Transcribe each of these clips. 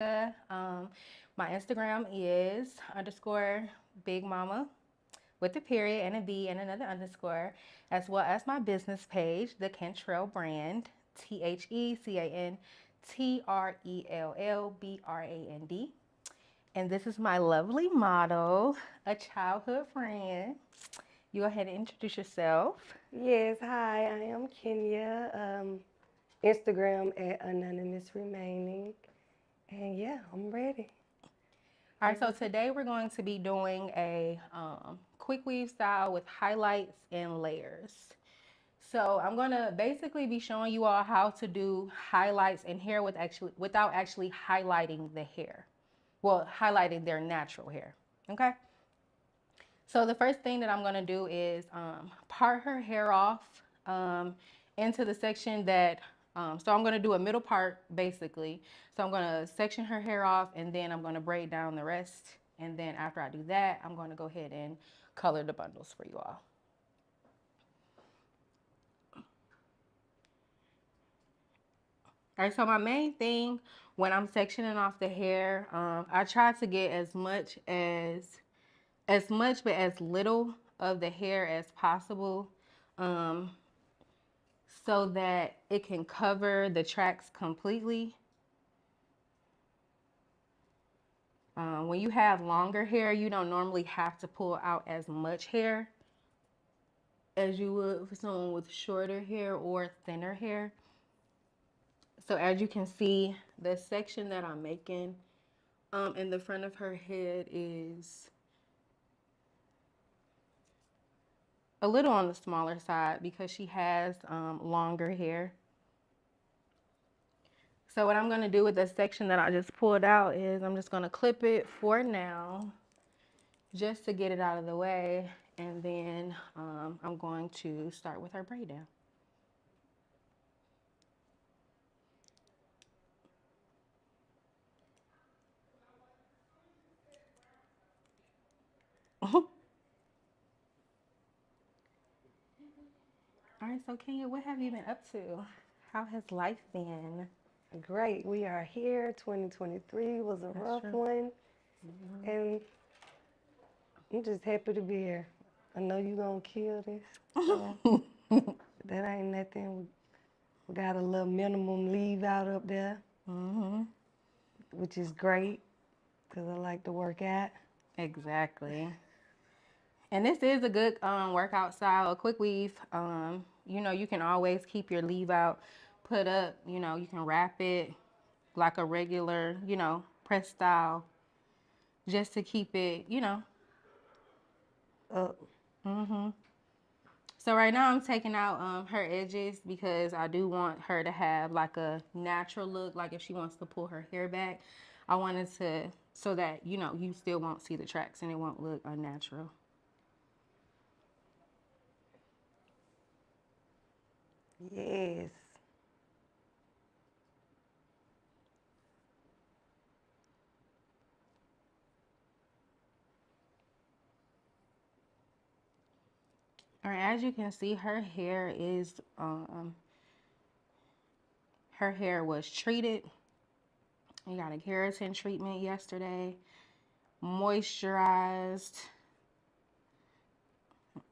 My Instagram is underscore Big Mama with a period and a B and another underscore, as well as my business page, the Cantrell Brand, TheCantrellBrand. And this is my lovely model, a childhood friend. You go ahead and introduce yourself. Yes, hi, I am Kenya. Instagram at Anonymous Remaining. And yeah, I'm ready. All right, so today we're going to be doing a quick weave style with highlights and layers. So I'm going to basically be showing you all how to do highlights and hair without actually highlighting the hair. Well, highlighting their natural hair. Okay. So the first thing that I'm going to do is part her hair off um, into the section that, so I'm going to do a middle part basically. So I'm going to section her hair off and then I'm going to braid down the rest. And then after I do that, I'm going to go ahead and color the bundles for you all. All right, so my main thing when I'm sectioning off the hair, I try to get as much but as little of the hair as possible, um, so that it can cover the tracks completely. When you have longer hair, you don't normally have to pull out as much hair as you would for someone with shorter hair or thinner hair. So as you can see, the section that I'm making in the front of her head is a little on the smaller side because she has longer hair. So what I'm going to do with the section that I just pulled out is I'm just going to clip it for now just to get it out of the way. And then I'm going to start with her braid down. All right, so Kenya, what have you been up to? How has life been? Great, we are here. 2023 was a That's rough true. one, and I'm just happy to be here. I know you're going to kill this, so that ain't nothing. We got a little minimum leave out up there, Mm-hmm. which is great because I like to work out. Exactly. And this is a good workout style, a quick weave. You can always keep your leave out put up. You can wrap it like a regular, press style, just to keep it. Uh, hmm So right now I'm taking out her edges because I do want her to have like a natural look. Like if she wants to pull her hair back, I wanted to so that you still won't see the tracks and it won't look unnatural. yes. All right, as you can see, her hair was treated. We got a keratin treatment yesterday, moisturized,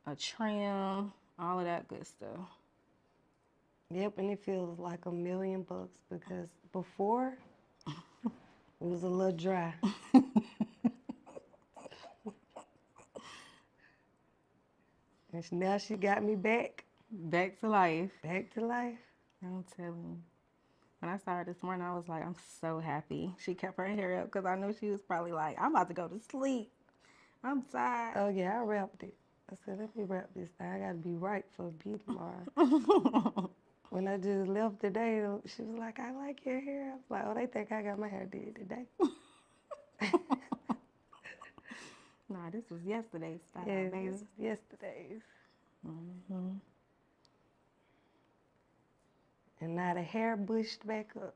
a trim, all of that good stuff. Yep, and it feels like $1,000,000 because before it was a little dry. And now she got me back, Back to life. back to life. I'm telling you. When I saw her this morning, I was like, I'm so happy. She kept her hair up because I knew she was probably like, I'm about to go to sleep. I'm tired. Oh yeah, I wrapped it. I said, let me wrap this thing. I gotta be right for B tomorrow. When I just left today, she was like, I like your hair. I was like, oh, they think I got my hair did today. Nah, this was yesterday's style, Yes, baby. this was yesterday's. hmm And now the hair bushed back up.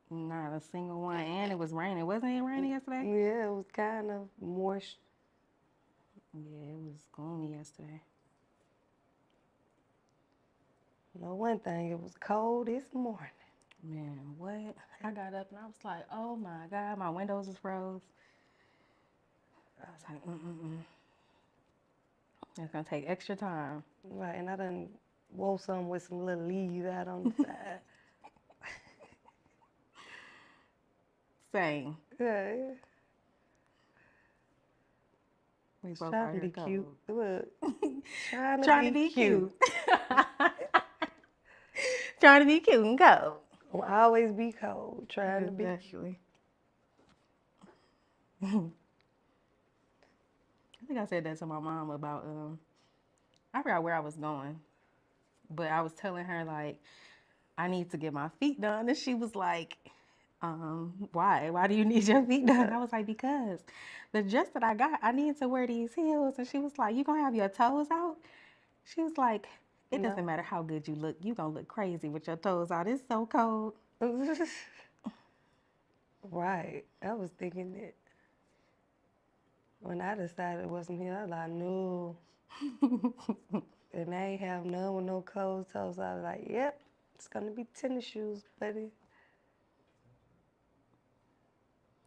Not a single one. And it was raining. Wasn't it raining yesterday? Yeah, it was kind of moist. Yeah, it was gloomy yesterday. You know, one thing, it was cold this morning. Man, what? I got up and I was like, oh my God, my windows was froze. I was like, it's gonna take extra time. Right, and I done wove some with some little leaves out on the side. Same. Yeah, We it's both trying out to here be cute. cold. Look, trying to Trying to be be cute. cute. Trying to be cute and cold. I'll always be cold, trying to be cute. Exactly. I think I said that to my mom about I forgot where I was going, but I was telling her like I need to get my feet done, and she was like, why? Why do you need your feet done? I was like, because the dress that I got, I need to wear these heels, and she was like, you gonna have your toes out? She was like, it doesn't No. matter how good you look, you gonna look crazy with your toes out. It's so cold. Right. I was thinking that when I decided it wasn't here, I was like, no. And I ain't have none with no closed toes. I was like, yep, it's gonna be tennis shoes, buddy.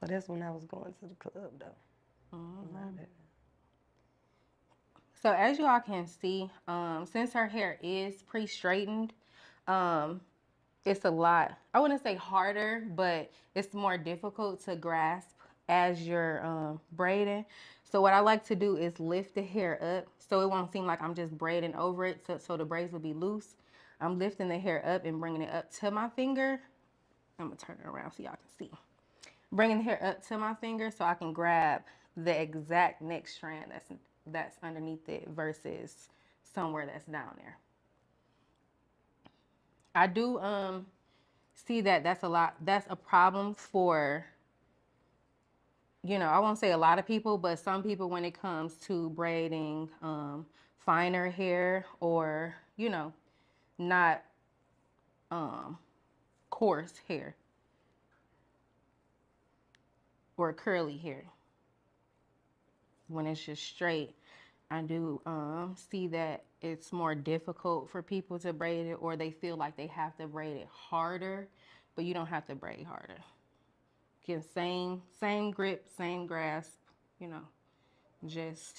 But that's when I was going to the club, though. So as you all can see, since her hair is pre-straightened, um, it's a lot. I wouldn't say harder, but it's more difficult to grasp as you're braiding. So what I like to do is lift the hair up so it won't seem like I'm just braiding over it so the braids will be loose. I'm lifting the hair up and bringing it up to my finger. I'm gonna turn it around so y'all can see. Bringing the hair up to my finger so I can grab the exact next strand that's underneath it versus somewhere that's down there. I do see that that's a problem for, I won't say a lot of people, but some people when it comes to braiding finer hair or, not coarse hair or curly hair. When it's just straight, I do see that it's more difficult for people to braid it, or they feel like they have to braid it harder, but you don't have to braid harder. Again, same grip, same grasp, you know, just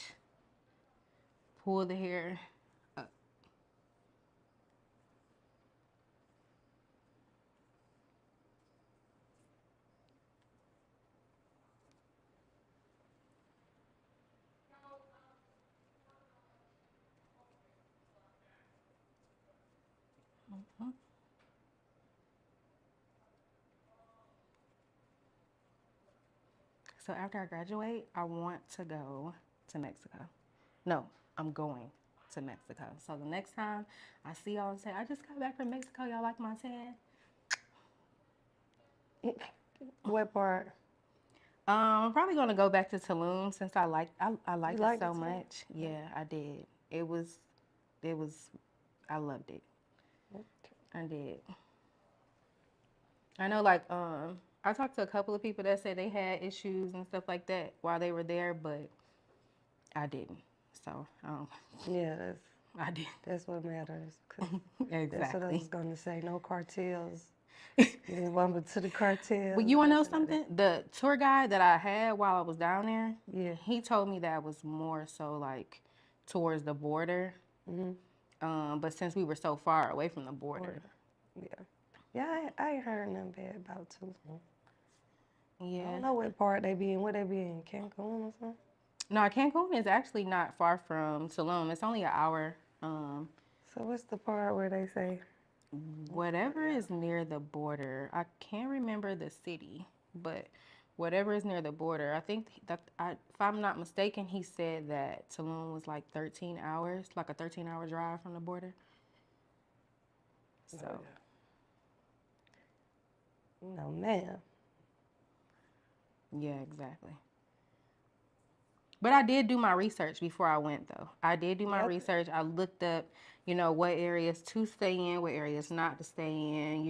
pull the hair up. So after I graduate, I want to go to Mexico. No, I'm going to Mexico. So the next time I see y'all and say, I just got back from Mexico, y'all like my tan? What part? I'm probably gonna go back to Tulum since I You liked it liked so it too? much. Yeah, I did. It was I loved it. I did. I know like I talked to a couple of people that said they had issues and stuff like that while they were there, but I didn't. So Yeah, I did. that's what matters. 'Cause that's what I Exactly. was gonna say. No cartels. You didn't want me to the cartels. But you wanna know Nothing like that. something? The tour guide that I had while I was down there, Yeah. he told me that was more so like towards the border. But since we were so far away from the border, Yeah. Yeah, I ain't heard nothing bad about Tulum. I yeah. don't know what part they be in. Where they be in? Cancun or something? No, Cancun is actually not far from Tulum. It's only an hour. So what's the part where they say? Whatever is near the border, I can't remember the city, but whatever is near the border, I think that if I'm not mistaken, he said that Tulum was like 13 hours, like a 13-hour drive from the border. So, No, man. yeah, exactly. But I did do my research before I went, though. I did do my Yep. research. I looked up, what areas to stay in, what areas not to stay in,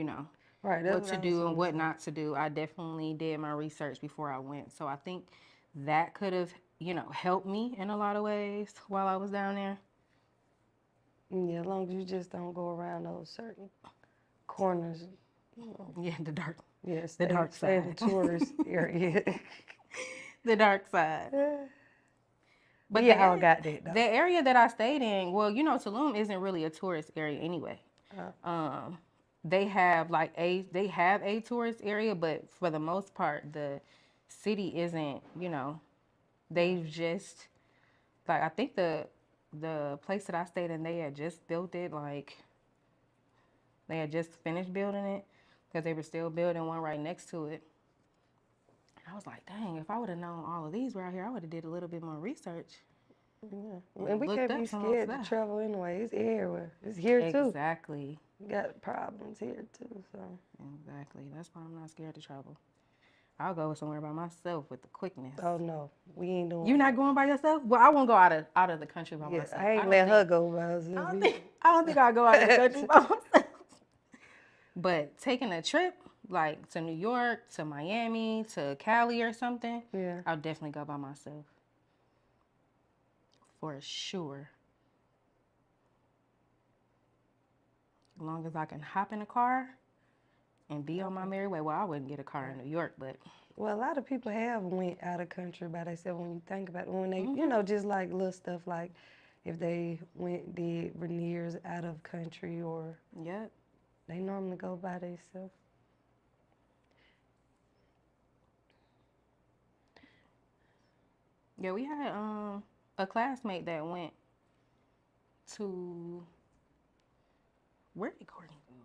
Right, that's what what to I was do and gonna what say. not to do. I definitely did my research before I went. So I think that could have, helped me in a lot of ways while I was down there. Yeah, as long as you just don't go around those certain corners, Yeah, the dark. Yes, The dark stay in side. the tourist area. The dark side. But But yeah, I got that the though. area that I stayed in, well, you know, Tulum isn't really a tourist area anyway. Uh, Um, they have a tourist area, but for the most part, the city isn't. You know, they've just like I think the place that I stayed in, they had just built it. Like they had just finished building it because they were still building one right next to it. I was like, dang, if I would have known all of these were out here, I would have did a little bit more research yeah. And and we looked can't be up some more scared to stuff. travel anyway. It's everywhere. It's here too. Exactly. We got problems here too. So Exactly. That's why I'm not scared to travel. I'll go somewhere by myself with the quickness. oh no, we ain't doing You not that. going by yourself? Well, I won't go out of the country by Yeah, myself. I ain't let her go by herself. I don't think I'll go out of the country by myself. But taking a trip like to New York, to Miami, to Cali or something, Yeah. I'll definitely go by myself. For sure. As long as I can hop in a car and be on my merry way. Well, I wouldn't get a car in New York, but Well, a lot of people have went out of country by themselves when you think about it. When they, just like little stuff like if they did veneers out of country or yep. they normally go by themselves. Yeah, we had a classmate that went to where did Courtney go?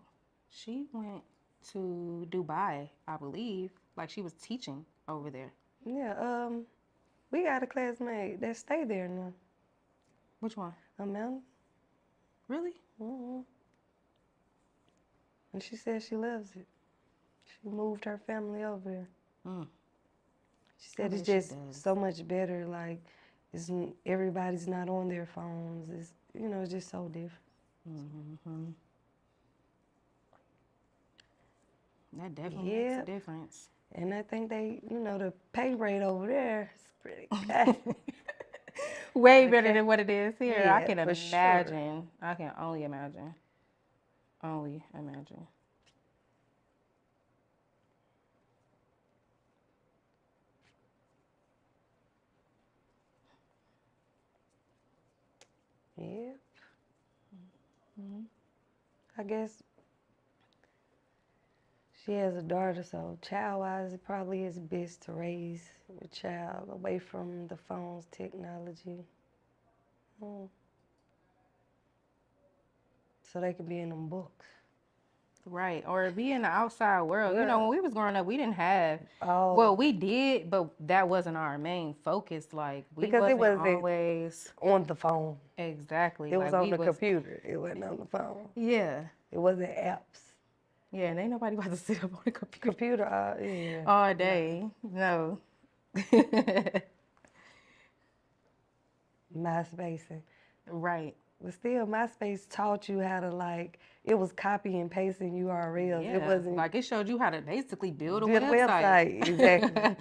She went to Dubai, I believe. Like she was teaching over there. Yeah, we got a classmate that stay there now. Which one? Amanda. Really? Mm-hmm. And she said she loves it. She moved her family over there. Mm. She said it's just so much better. Like, everybody's not on their phones. It's it's just so different. Mm-hmm. That definitely makes a difference. And I think the pay rate over there is pretty good. Way better than what it is here. Yeah, I can for imagine. sure. I can only imagine. Only imagine. Yeah. Mm-hmm. I guess she has a daughter, so child-wise, it probably is best to raise a child away from the phones, technology. So they can be in them books. Right. Or be in the outside world. You know, when we was growing up, we didn't have, Oh. well, we did, but that wasn't our main focus. Like, we Because it wasn't always on the phone. exactly. It Like, was on the computer. It wasn't on the phone. Yeah. It wasn't apps. Yeah, and ain't nobody about to sit up on the computer. Yeah. All day. No. MySpace. Right. But still, MySpace taught you how to it was copy and pasting URLs. Yeah. It wasn't like it showed you how to basically build a website. Exactly.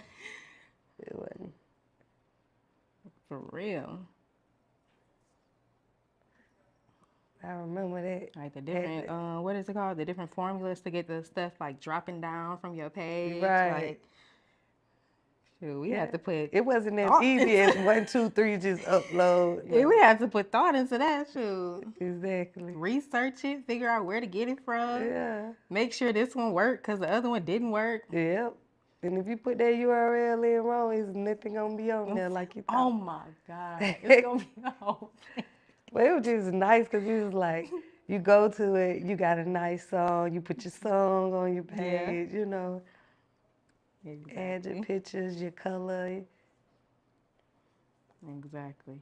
It wasn't. For real. I remember that. Like the different, what is it called? The different formulas to get the stuff like dropping down from your page. Right. Like, shoot, we had to put. It wasn't as easy as 1, 2, 3 just upload. Yeah, we had to put thought into that, shoot. Exactly. Research it, figure out where to get it from. Yeah. Make sure this one worked because the other one didn't work. Yep. And if you put that URL in wrong, it's nothing gonna be on there like you thought. Oh my God. It's gonna be the whole thing. But it was just nice because it was like, you go to it, you got a nice song, you put your song on your page, Exactly. Add your pictures, your color. Exactly.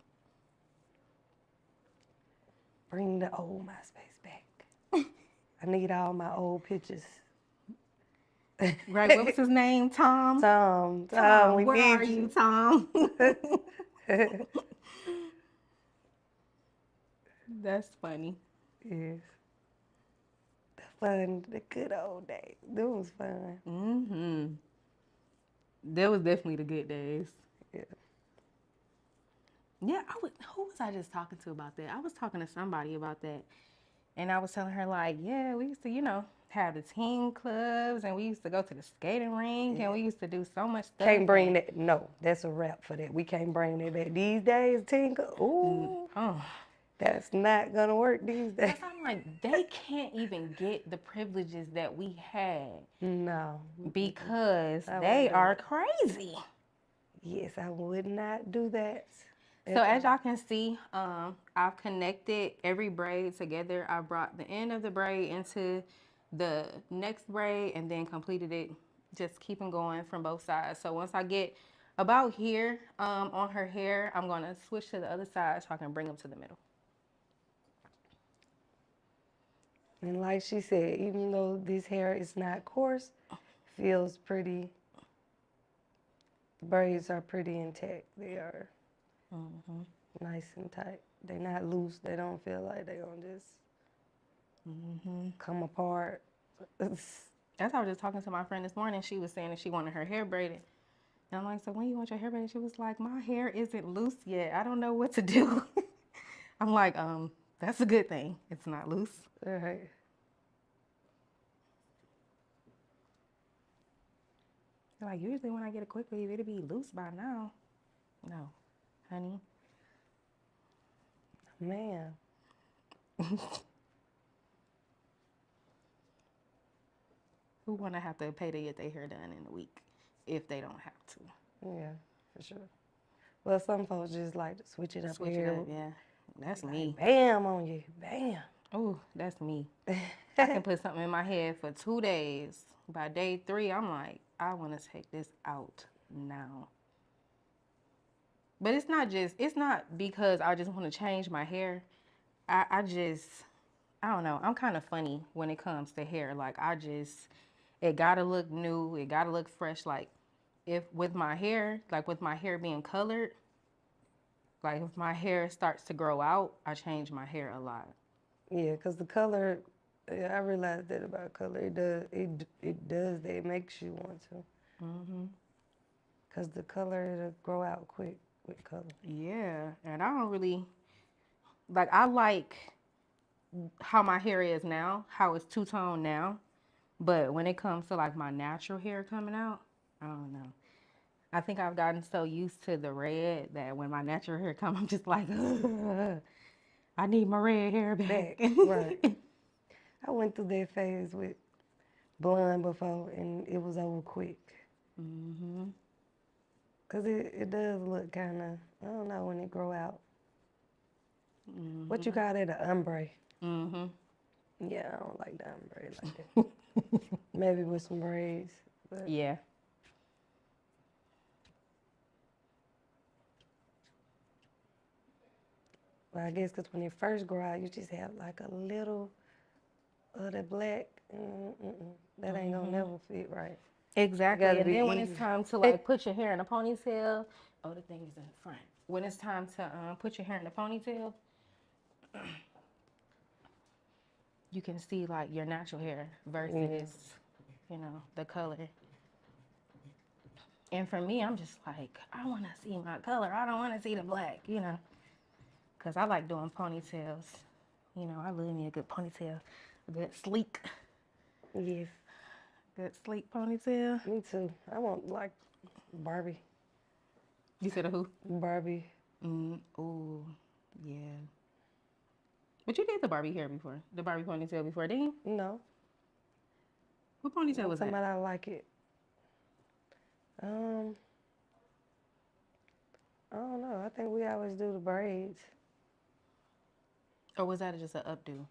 Bring the old MySpace back. I need all my old pictures. Right, what was his name? Tom? Tom, we where need are you, Tom? That's funny. Yes. The good old days. That was fun. Mm-hmm. That was definitely the good days. Yeah. Yeah, who was I just talking to about that? I was talking to somebody about that. And I was telling her, like, yeah, we used to, have the teen clubs, and we used to go to the skating rink, and we used to do so much stuff. Can't bring that. No, that's a wrap for that. We can't bring that back. These days, Tinker, ooh, Oh. that's not gonna work these days. That's I'm like, they can't even get the privileges that we had No. because I they wouldn't do are that. crazy. Yes, I would not do that. So as y'all can see, I've connected every braid together. I brought the end of the braid into the next braid and then completed it, just keeping going from both sides. So once I get about here on her hair, I'm gonna switch to the other side so I can bring them to the middle. And like she said, even though this hair is not coarse, feels pretty, the braids are pretty intact. They are nice and tight. They're not loose. They don't feel like they're gonna just come apart. That's how I was just talking to my friend this morning. She was saying that she wanted her hair braided. And I'm like, so when you want your hair braided? She was like, my hair isn't loose yet. I don't know what to do. I'm like, that's a good thing. It's not loose. All right. Like, usually when I get a quick weave, it'll be loose by now. No, honey. Man. Who want to have to pay to get their hair done in a week if they don't have to? Yeah, for sure. Well, some folks just like to switch it up. Switch it up, yeah. That's me. Bam on you. Bam. Oh, that's me. I can put something in my head for 2 days. By day 3, I'm like, I want to take this out now. But it's not because I just want to change my hair. I don't know. I'm kind of funny when it comes to hair. Like, it gotta look new. It gotta look fresh. Like, if with my hair, like with my hair being colored, like if my hair starts to grow out, I change my hair a lot. Yeah, because the color, yeah, I realized that about color. It does that. It makes you want to. Because the color, it'll grow out quick with color. Yeah, and I don't really, like, I like how my hair is now, how it's two-tone now. But when it comes to like my natural hair coming out, I don't know. I think I've gotten so used to the red that when my natural hair comes, I'm just like, ugh, I need my red hair back. Right. I went through that phase with blonde before, and it was over quick. Because it does look kind of, I don't know, when it grow out. What you call that, an ombre? Yeah, I don't like the ombre like that. Maybe with some braids. But Yeah. Well, I guess because when it first grow out, you just have like a little of the black. That ain't gonna never fit right. Exactly. Gotta And be then when even. it's time to like put your hair in a ponytail, oh, the thing is in front. When it's time to put your hair in a ponytail, you can see like your natural hair versus, the color. And for me, I'm just like, I want to see my color. I don't want to see the black, because I like doing ponytails. I love me a good ponytail, a good sleek, Yes, good sleek ponytail. me too. I want like Barbie. You said a who? Barbie. Oh, yeah. But you did the Barbie hair before, the Barbie ponytail before, didn't you? No. What ponytail was that? Somebody I like it. I don't know. I think we always do the braids. Or was that just an updo?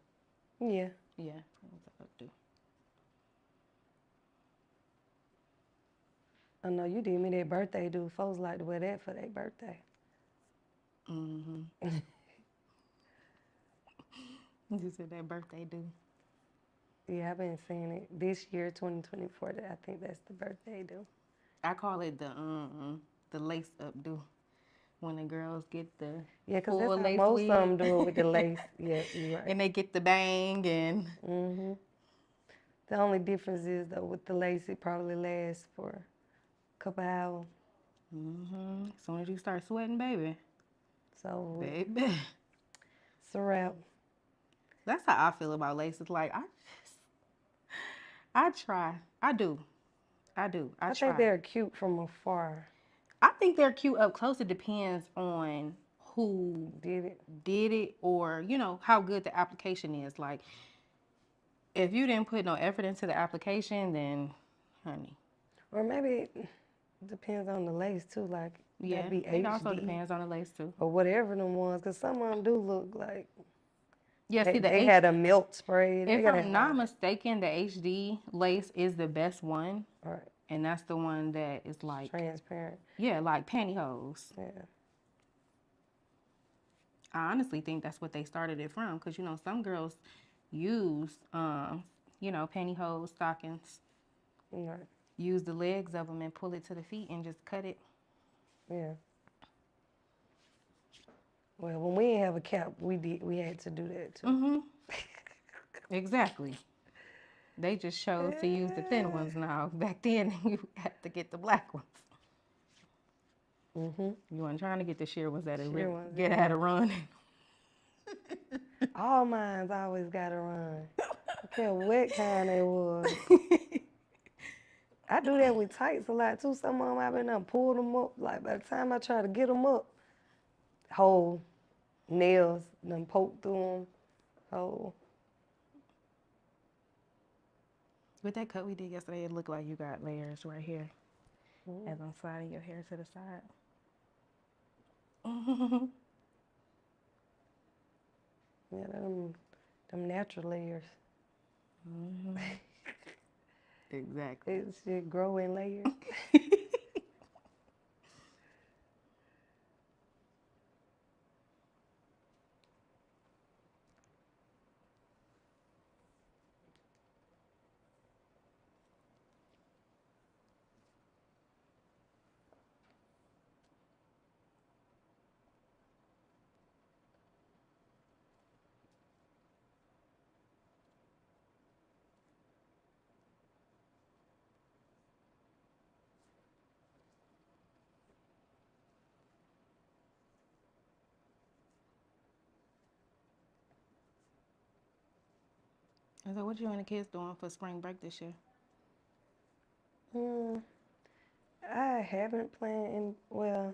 Yeah. Yeah, it was an updo. I know you did me that birthday do. Folks like to wear that for their birthday. You said that birthday do. Yeah, I've been seeing it this year, 2024. I think that's the birthday do. I call it the lace updo. When the girls get the Yeah, because full that's how lace most wig. of them do it with the lace. Yeah, you're right. And they get the bang and The only difference is, though, with the lace, it probably lasts for a couple hours. As soon as you start sweating, baby. So, Baby. it's a wrap. That's how I feel about lace. It's like I try. I do. I I think try. they're cute from afar. I think they're cute up close. It depends on who Did it? did it or, how good the application is. Like, if you didn't put no effort into the application, then, honey. Or maybe it depends on the lace too. Like, gotta Yeah, be it also HD depends on the lace too. or whatever them ones. Cause some of them do look like Yeah, see they had a melt spray. They if gotta I'm have all not that. mistaken, the HD lace is the best one. All right. And that's the one that is like, Transparent. yeah, like pantyhose. Yeah. I honestly think that's what they started it from. Because, some girls use, pantyhose, stockings, All right. use the legs of them and pull it to the feet and just cut it. Yeah. Well, when we didn't have a cap, we had to do that too. Mm-hmm. Exactly. They just chose to use the thin ones now. Back then, you had to get the black ones. Mm-hmm. You weren't trying to get the sheer ones that Sheer ones, get yeah. out of run. All mine's always gotta run. I care what kind it was. I do that with tights a lot too. Some of them I've been pulled them up. Like by the time I try to get them up, whole nails done poked through them. Whole. With that cut we did yesterday, it looked like you got layers right here as I'm sliding your hair to the side. Yeah, them natural layers. Mm-hmm. Exactly. It should grow in layers. So what you and the kids doing for spring break this year? I haven't planned. Well,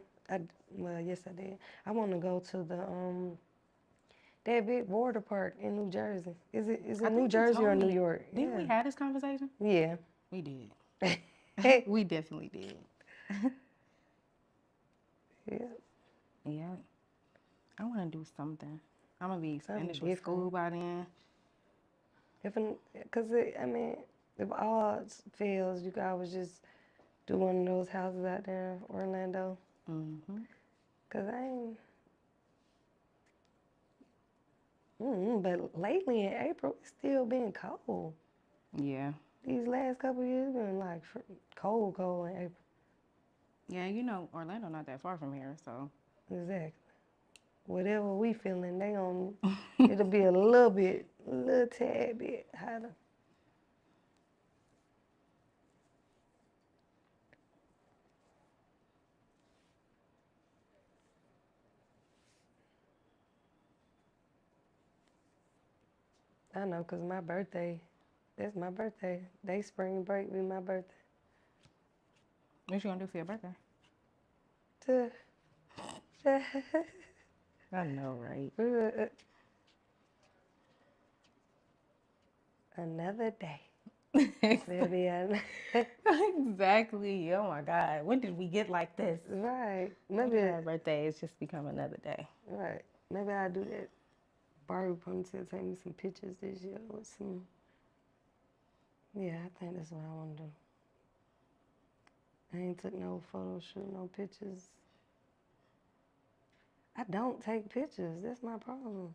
yes, I did. I want to go to the that big water park in New Jersey. Is it I New think you Jersey or told New me. York? Didn't we have this conversation? Yeah. We did. Yeah. We definitely did. Yeah. Yeah. I want to do something. I'm going to be Something finished with school different. by then. If all else fails, you could always just do one of those houses out there in Orlando. Mm-hmm. Cause I ain't. But lately in April, it's still been cold. Yeah. These last couple years been like cold in April. Yeah, Orlando not that far from here, so. Exactly. Whatever we feeling, it'll be a little tad bit hotter. I know, cause my birthday, that's my birthday. They spring break be my birthday. What you gonna do for your birthday? I know, right? Another day. Maybe Exactly. Oh my God. When did we get like this? right. When did our birthdays just become another day? Right. Maybe I'll do that. Barber ponytail, take me some pictures this year with some. Yeah, I think that's what I want to do. I ain't took no photo shoot, no pictures. I don't take pictures. That's my problem.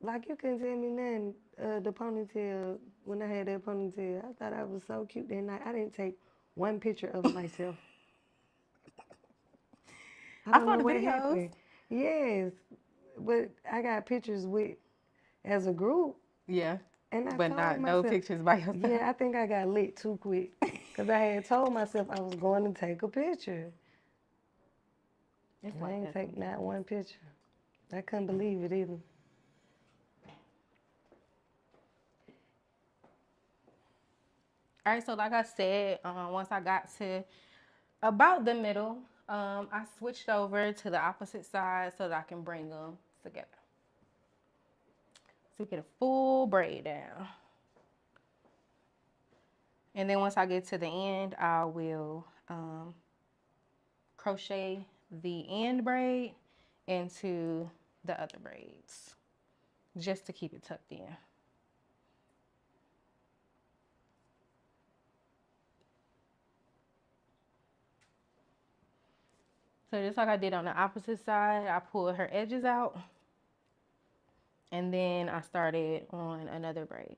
Like, you couldn't tell me nothing. The ponytail, when I had that ponytail, I thought I was so cute that night. I didn't take one picture of myself. I don't saw know the what videos. happened. Yes, but I got pictures as a group. Yeah. And I But told not myself, no pictures by yourself. yeah, I think I got lit too quick. Because I had told myself I was going to take a picture. It's I like ain't that take sometimes. not one picture. I couldn't believe it either. All right, so like I said, once I got to about the middle, I switched over to the opposite side so that I can bring them together. So we get a full braid down. And then once I get to the end, I will crochet the end braid into the other braids just to keep it tucked in. So just like I did on the opposite side, I pulled her edges out and then I started on another braid.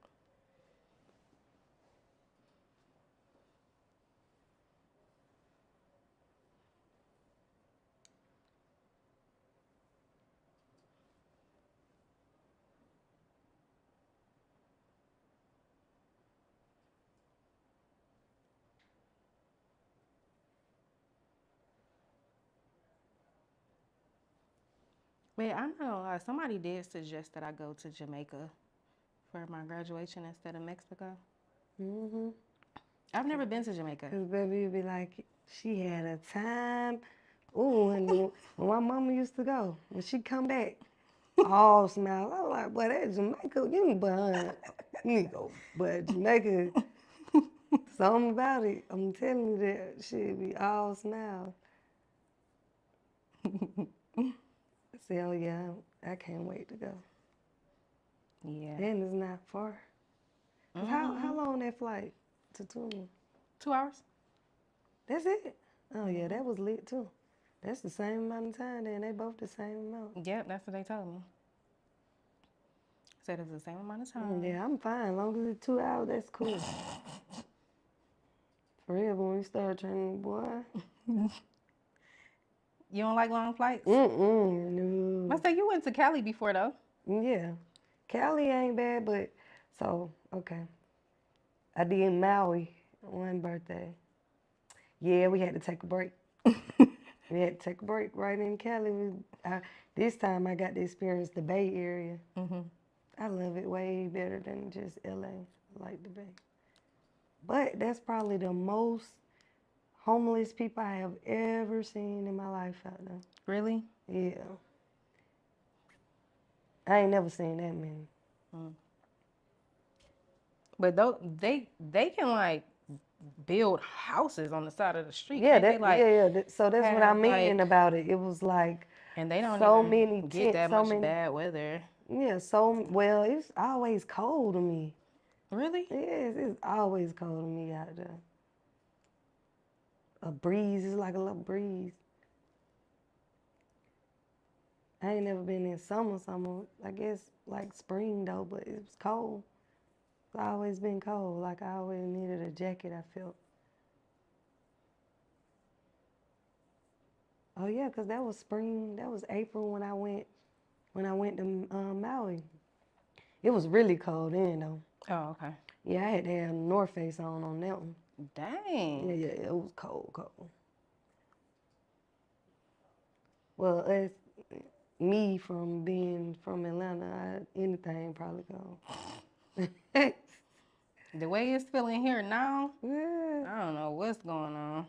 Wait, I know somebody did suggest that I go to Jamaica for my graduation instead of Mexico. Mm-hmm. I've never been to Jamaica. Because baby, you'd be like, she had a time. Ooh, and when my mama used to go, when she come back, all smiles. I was like, boy, that Jamaica, you need behind. You need to go. But Jamaica, something about it. I'm telling you that shit be all smiles. I said, oh yeah, I can't wait to go. Yeah. And it's not far. 'Cause how long that flight to Tuna? 2 hours? That's it? Oh yeah, that was lit too. That's the same amount of time then. They both the same amount. Yep, that's what they told me. Said it's the same amount of time. Yeah, I'm fine. As long as it's 2 hours, that's cool. For real, when we start training, boy. You don't like long flights? No. I said you went to Cali before though. Yeah. Cali ain't bad, but so, okay. I did Maui one birthday. Yeah, we had to take a break. We had to take a break right in Cali. This time I got to experience the Bay Area. I love it way better than just LA. I like the Bay. But that's probably the most homeless people I have ever seen in my life out there. Really? Yeah. I ain't never seen that many. But they can like build houses on the side of the street. Yeah, Can't they, yeah. So that's what I have, mean about it. It was like and they don't so even many get tents, that so much many. bad weather. Yeah, well, it's always cold to me. Really? Yes, it's always cold to me out there. A breeze, it's like a little breeze. I ain't never been in summer. I guess like spring though, but it was cold. It's always been cold. Like I always needed a jacket, I felt. Oh yeah, 'cause that was spring. That was April when I went to Maui. It was really cold then though. Oh, okay. Yeah, I had to have North Face on that one. Dang. Yeah, it was cold. Well, as me from being from Atlanta, anything probably cold. The way it's feeling here now, Yeah. I don't know what's going on.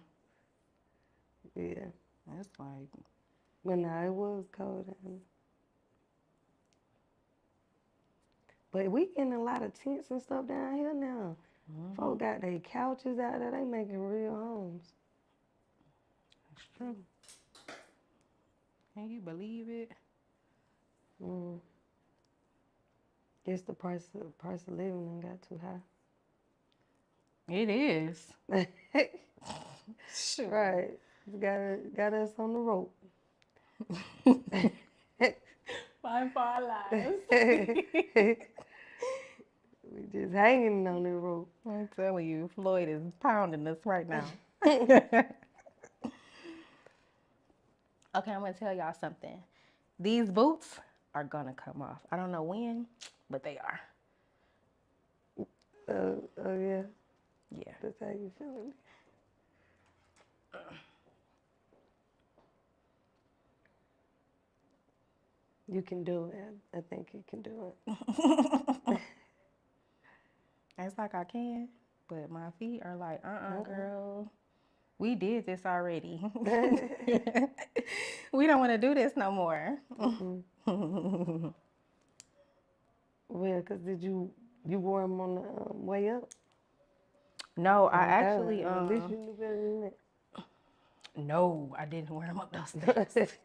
Yeah. It's like, But no, it was cold. But we getting a lot of tents and stuff down here now. Folk got their couches out there. They making real homes. it's true. Can you believe it? Guess the price of living done got too high. It is. Sure. Right. Got us on the rope. Fight for our lives. We just hanging on the rope. I'm telling you, Floyd is pounding us right now. Okay, I'm gonna tell y'all something. These boots are gonna come off. I don't know when, but they are. Oh yeah. Yeah. That's how you feeling. You can do it. I think you can do it. It's like I can. But my feet are like, girl. We did this already. We don't want to do this no more. Well, cause you wore them on the way up? No, I Okay, actually at least you knew better than no, I didn't wear them up those that. steps.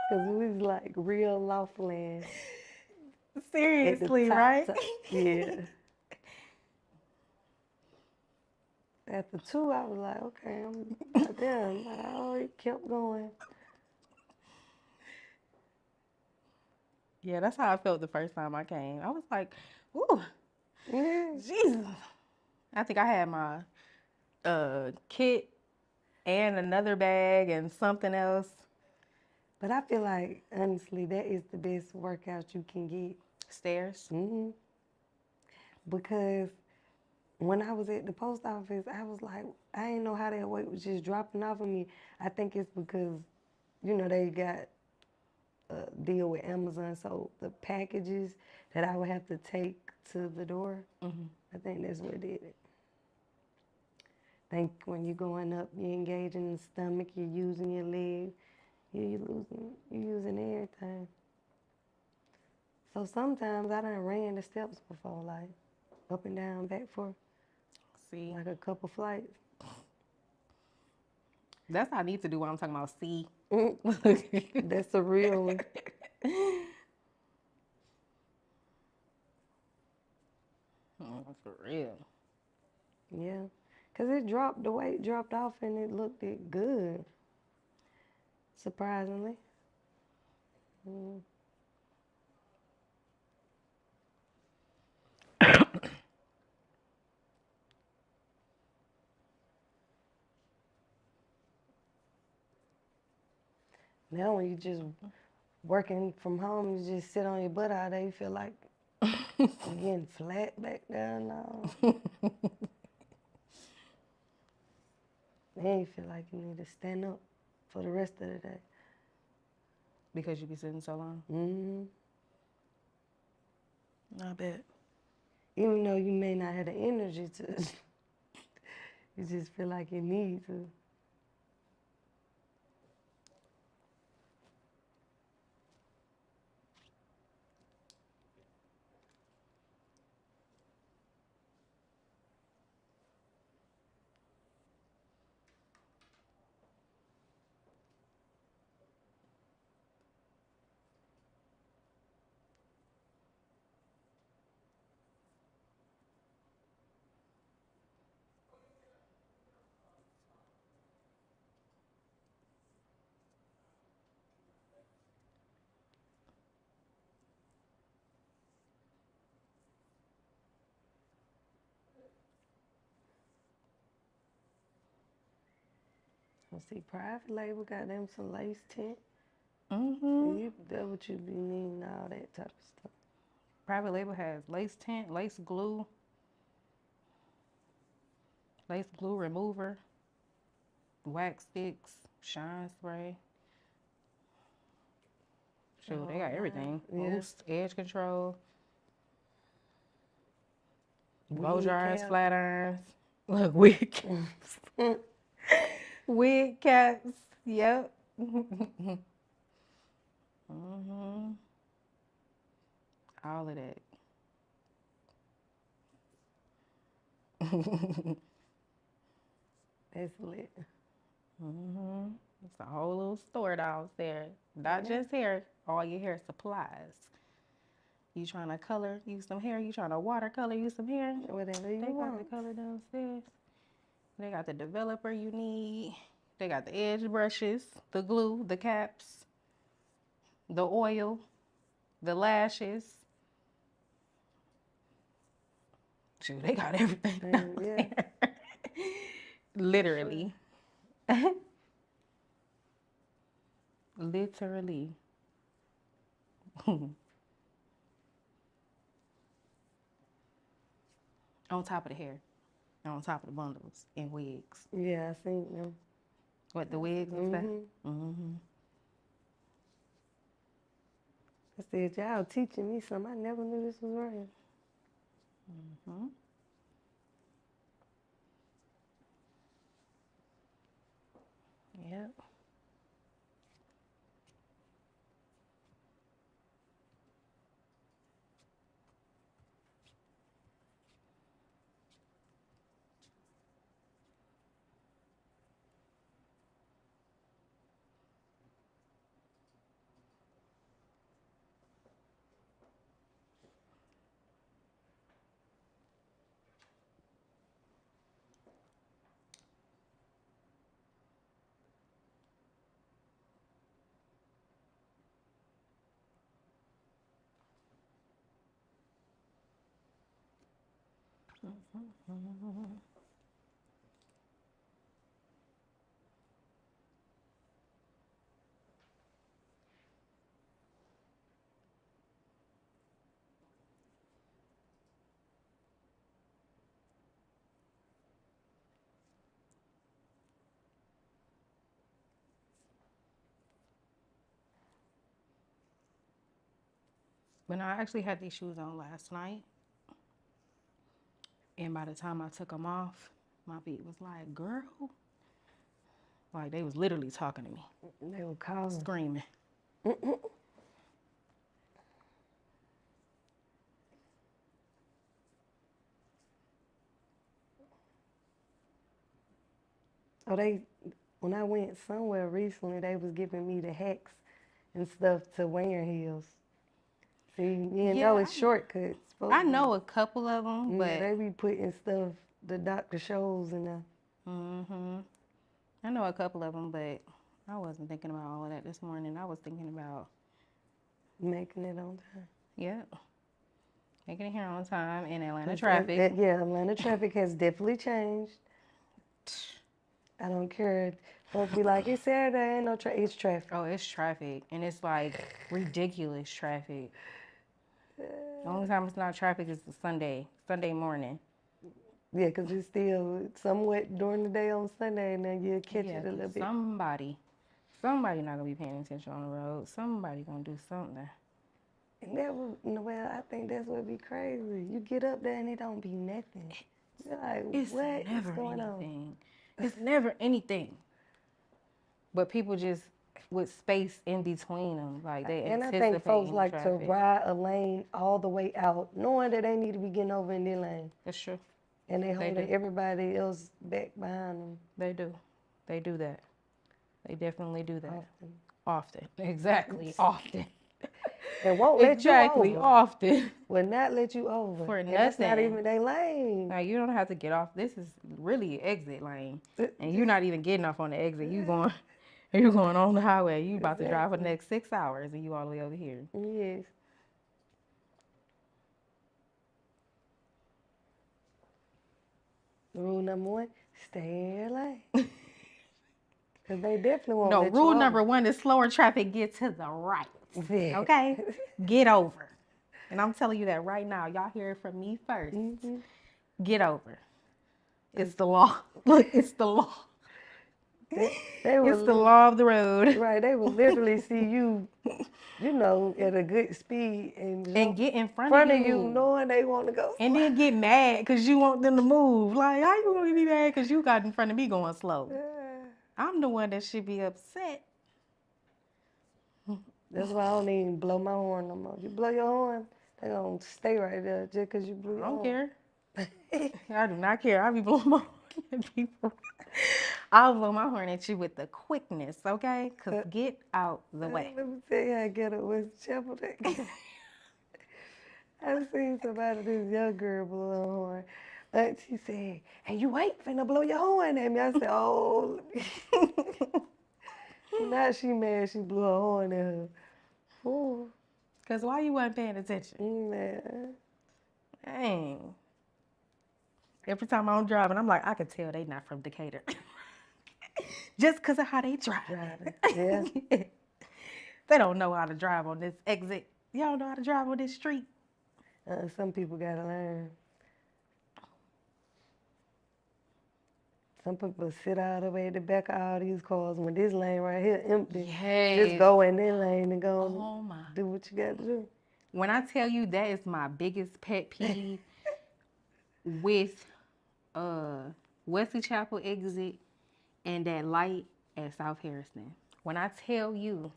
Cause we was like real Laughlin at the Seriously, right? top. Yeah. After 2, I was like, okay, I'm about done. But I already kept going. Yeah, that's how I felt the first time I came. I was like, ooh, Yeah. Jesus. I think I had my kit and another bag and something else. But I feel like, honestly, that is the best workout you can get. Stairs. Because when I was at the post office, I was like, I didn't know how that weight was just dropping off of me. I think it's because, they got a deal with Amazon, so the packages that I would have to take to the door, I think that's what did it. I think when you're going up, you're engaging the stomach, you're using your leg, you're using everything. So sometimes I done ran the steps before, like up and down, back for See, like a couple flights. that's what I need to do when I'm talking about C. That's a real one. For real. Yeah. Because the weight dropped off and it looked good, surprisingly. Now when you just working from home, you just sit on your butt all day, you feel like you're getting flat back there now. Then you feel like you need to stand up for the rest of the day. Because you be sitting so long. I bet. Even though you may not have the energy to, you just feel like you need to. See, private label got them some lace tint. That's what you be needing, all that type of stuff. Private label has lace tint, lace glue remover, wax sticks, shine spray. Shoot, they got everything. Yeah. Boost, edge control, blow Wig dryers, cap. flat irons. Look, wig caps. Wig caps. Yep. All of that. That's lit. It's a whole little store downstairs. Not just hair, all your hair supplies. You trying to color, use some hair. You trying to watercolor, use some hair. Whatever you They got want. the color downstairs. They got the developer you need. They got the edge brushes, the glue, the caps, the oil, the lashes. Shoot, they got everything downstairs. Yeah. Literally. Literally. On top of the hair. On top of the bundles and wigs. Yeah, I seen them. What, the wigs and stuff? I said, y'all teaching me something. I never knew this was right. Mm-hmm. Yep. But I actually had these shoes on last night, and by the time I took them off, my feet was like, girl, like they was literally talking to me, They were calling. screaming. Oh, when I went somewhere recently, they was giving me the hacks and stuff to wearing heels. See, you know it's shortcuts. I know a couple of them, Yeah, but they be putting stuff, the doctor shows in there. mm-hmm. I know a couple of them, but I wasn't thinking about all of that this morning. I was thinking about Making it on time. making it here on time in Atlanta traffic. Yeah, Atlanta traffic has definitely changed. I don't care. Folks be like, it's Saturday, ain't no traffic. It's traffic. Oh, it's traffic, and it's like ridiculous traffic. The only time it's not traffic is the Sunday morning. Yeah, 'cause it's still somewhat during the day on Sunday, and then you'll catch Yeah, it a little 'cause bit. somebody not gonna be paying attention on the road. Somebody gonna do something. And that was, well, I think that's what be crazy. You get up there and it don't be nothing. You're like, It's what is never going on? anything. It's never anything. But people just with space in between them, like they And I anticipate think folks like to traffic. ride a lane all the way out, knowing that they need to be getting over in their lane. That's true. And they They holding do. everybody else back behind them. They do. They do that. They definitely do that. Often. Exactly. Often. And won't let you over. Exactly. Often. Will not let you over. For And that's not nothing. even their lane. Now you don't have to get off. This is really an exit lane, and you're not even getting off on the exit. You going on the highway. You about to drive for the next 6 hours, and you all the way over here. Yes. Rule number 1, stay in your lane. Because they definitely won't No, let you rule over. number 1 is slower traffic. Get to the right. Yeah. Okay, get over. And I'm telling you that right now. Y'all hear it from me first. Mm-hmm. Get over. It's the law. Look, it's the law. It's the law of the road. Right, they will literally see you, at a good speed And get in front of you. knowing they want to go slow. And then get mad because you want them to move. Like, how you going to be mad because you got in front of me going slow? I'm the one that should be upset. That's why I don't even blow my horn no more. You blow your horn, they going to stay right there just because you blew your horn. I don't care. I do not care. I'll be blowing my horn at people. I'll blow my horn at you with the quickness, okay? Because get out the way. Let me tell you how I get it with Chapel. I seen somebody, this young girl blow her horn. She said, hey, you ain't finna blow your horn at me. I said, oh. Now she mad she blew her horn at her. Ooh. Because why you wasn't paying attention? Man. Dang. Every time I'm driving, I'm like, I can tell they not from Decatur. Just because of how they drive. Yeah. They don't know how to drive on this exit. Y'all don't know how to drive on this street. Some people gotta learn. Some people sit all the way at the back of all these cars when this lane right here empty. Yes. Just go in their lane and go Oh my. do what you got to do. When I tell you that is my biggest pet peeve, with Wesley Chapel exit and that light at South Harrison. When I tell you,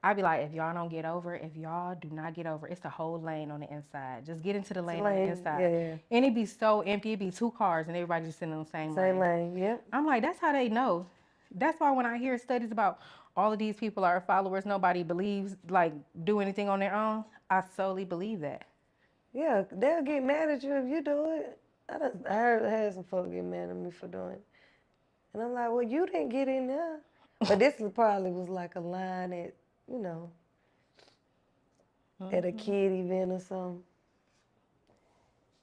I be like, if y'all don't get over, if y'all do not get over, it's a whole lane on the inside. Just get into the lane on the inside. Yeah. And it be so empty. It be 2 cars and everybody just sitting in the same lane. Same lane, yep. I'm like, that's how they know. That's why when I hear studies about all of these people are followers, nobody believes, like, do anything on their own, I solely believe that. Yeah, they'll get mad at you if you do it. I had some folks get mad at me for doing it. And I'm like, well, you didn't get in there. But this probably was like a line at, you know, at a kid event or something.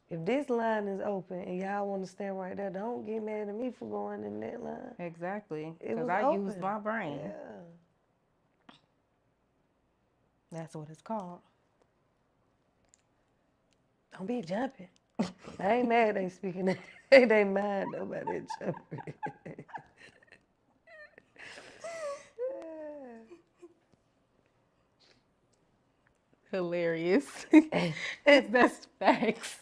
If this line is open and y'all want to stand right there, don't get mad at me for going in that line. Exactly. It Because was I open. used my brain. Yeah. That's what it's called. Don't be jumping. I ain't mad they speaking that. They mind nobody jumping. Hilarious. That's facts.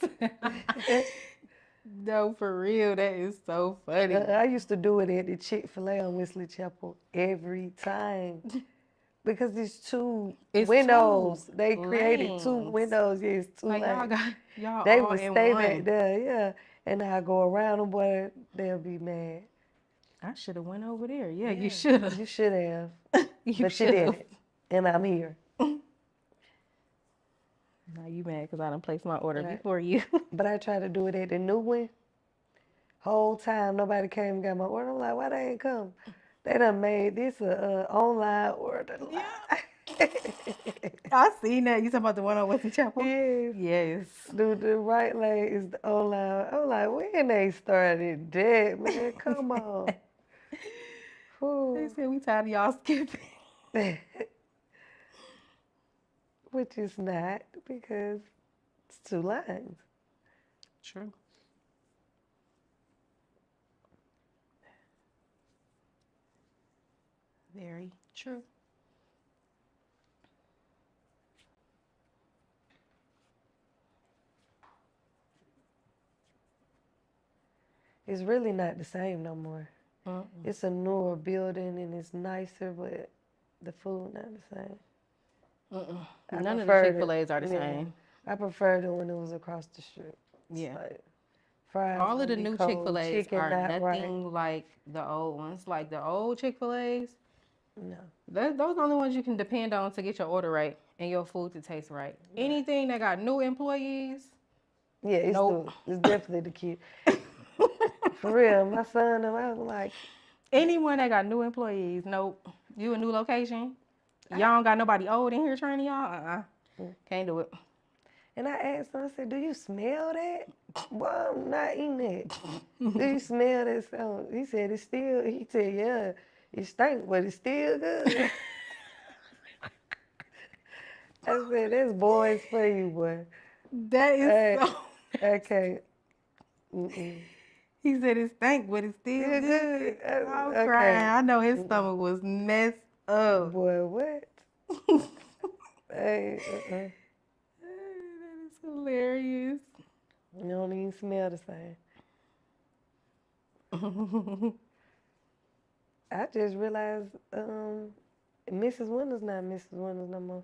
No, for real, that is so funny. I used to do it at the Chick-fil-A on Wesley Chapel every time. Because it's two windows. They created 2 lanes. windows. Yes, 2 Like lanes. y'all They all would in stay one. back there, yeah. And I go around them, boy, they'll be mad. I should have went over there. Yeah, you should have. You should have. You But you didn't. And I'm here. Now you mad because I done placed my order Right. before you. But I tried to do it at the new one. Whole time nobody came and got my order. I'm like, why they ain't come? They done made this a online order. Yeah. I seen that. You talking about the one on Wesley Chapel? Yes. Yes. The right lane is the online. I'm like, when they started that, man? Come on. They said we tired of y'all skipping. Which is not, because it's 2 lines. True. Very true. It's really not the same no more. Mm-mm. It's a newer building and it's nicer, but the food not the same. Mm-mm. None of the Chick-fil-A's are the same. I preferred it when it was across the street. Yeah. Like, fries All of the would be new cold, Chick-fil-A's chicken are not nothing right. like the old ones. Like the old Chick-fil-A's, No. those are the only ones you can depend on to get your order right and your food to taste right. Anything that got new employees, Yeah, it's nope. it's definitely the kid. For real, my son, I was like, Anyone that got new employees, nope. You a new location, y'all don't got nobody old in here training y'all. Can't do it. and I asked him, I said, do you smell that? Well, I'm not eating that. Do you smell that song? He said, he said, yeah, it stank, but it's still good. I said, that's boys for you, boy. That is so. I can't. Mm-mm. He said it stank, but it's still Still good. good. I'm Okay. crying. I know his stomach was messed up. Boy, what? Hey, That is hilarious. You don't even smell the same. I just realized Mrs. Winters not Mrs. Winters no more.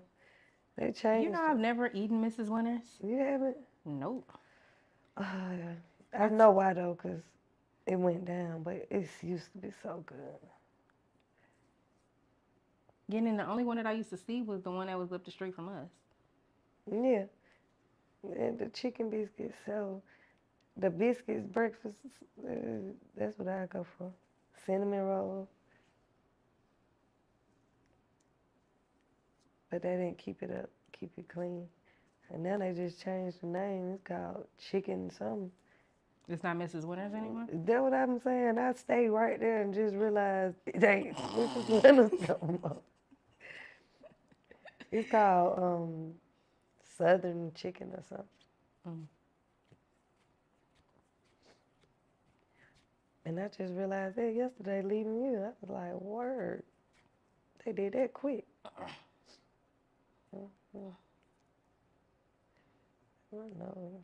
They changed. You know, I've never eaten Mrs. Winters. You haven't? Nope. I know why though, because it went down, but it used to be so good. Yeah, and the only one that I used to see was the one that was up the street from us. Yeah. And the chicken biscuits, so the biscuits, breakfast, that's what I go for. Cinnamon roll. But they didn't keep it up, keep it clean. And now they just changed the name. It's called chicken something. It's not Mrs. Winters anymore? That's what I'm saying. I stayed right there and just realized it ain't Mrs. Winters no more. It's called Southern chicken or something. And I just realized that yesterday leaving you. I was like, word. They did that quick. I know.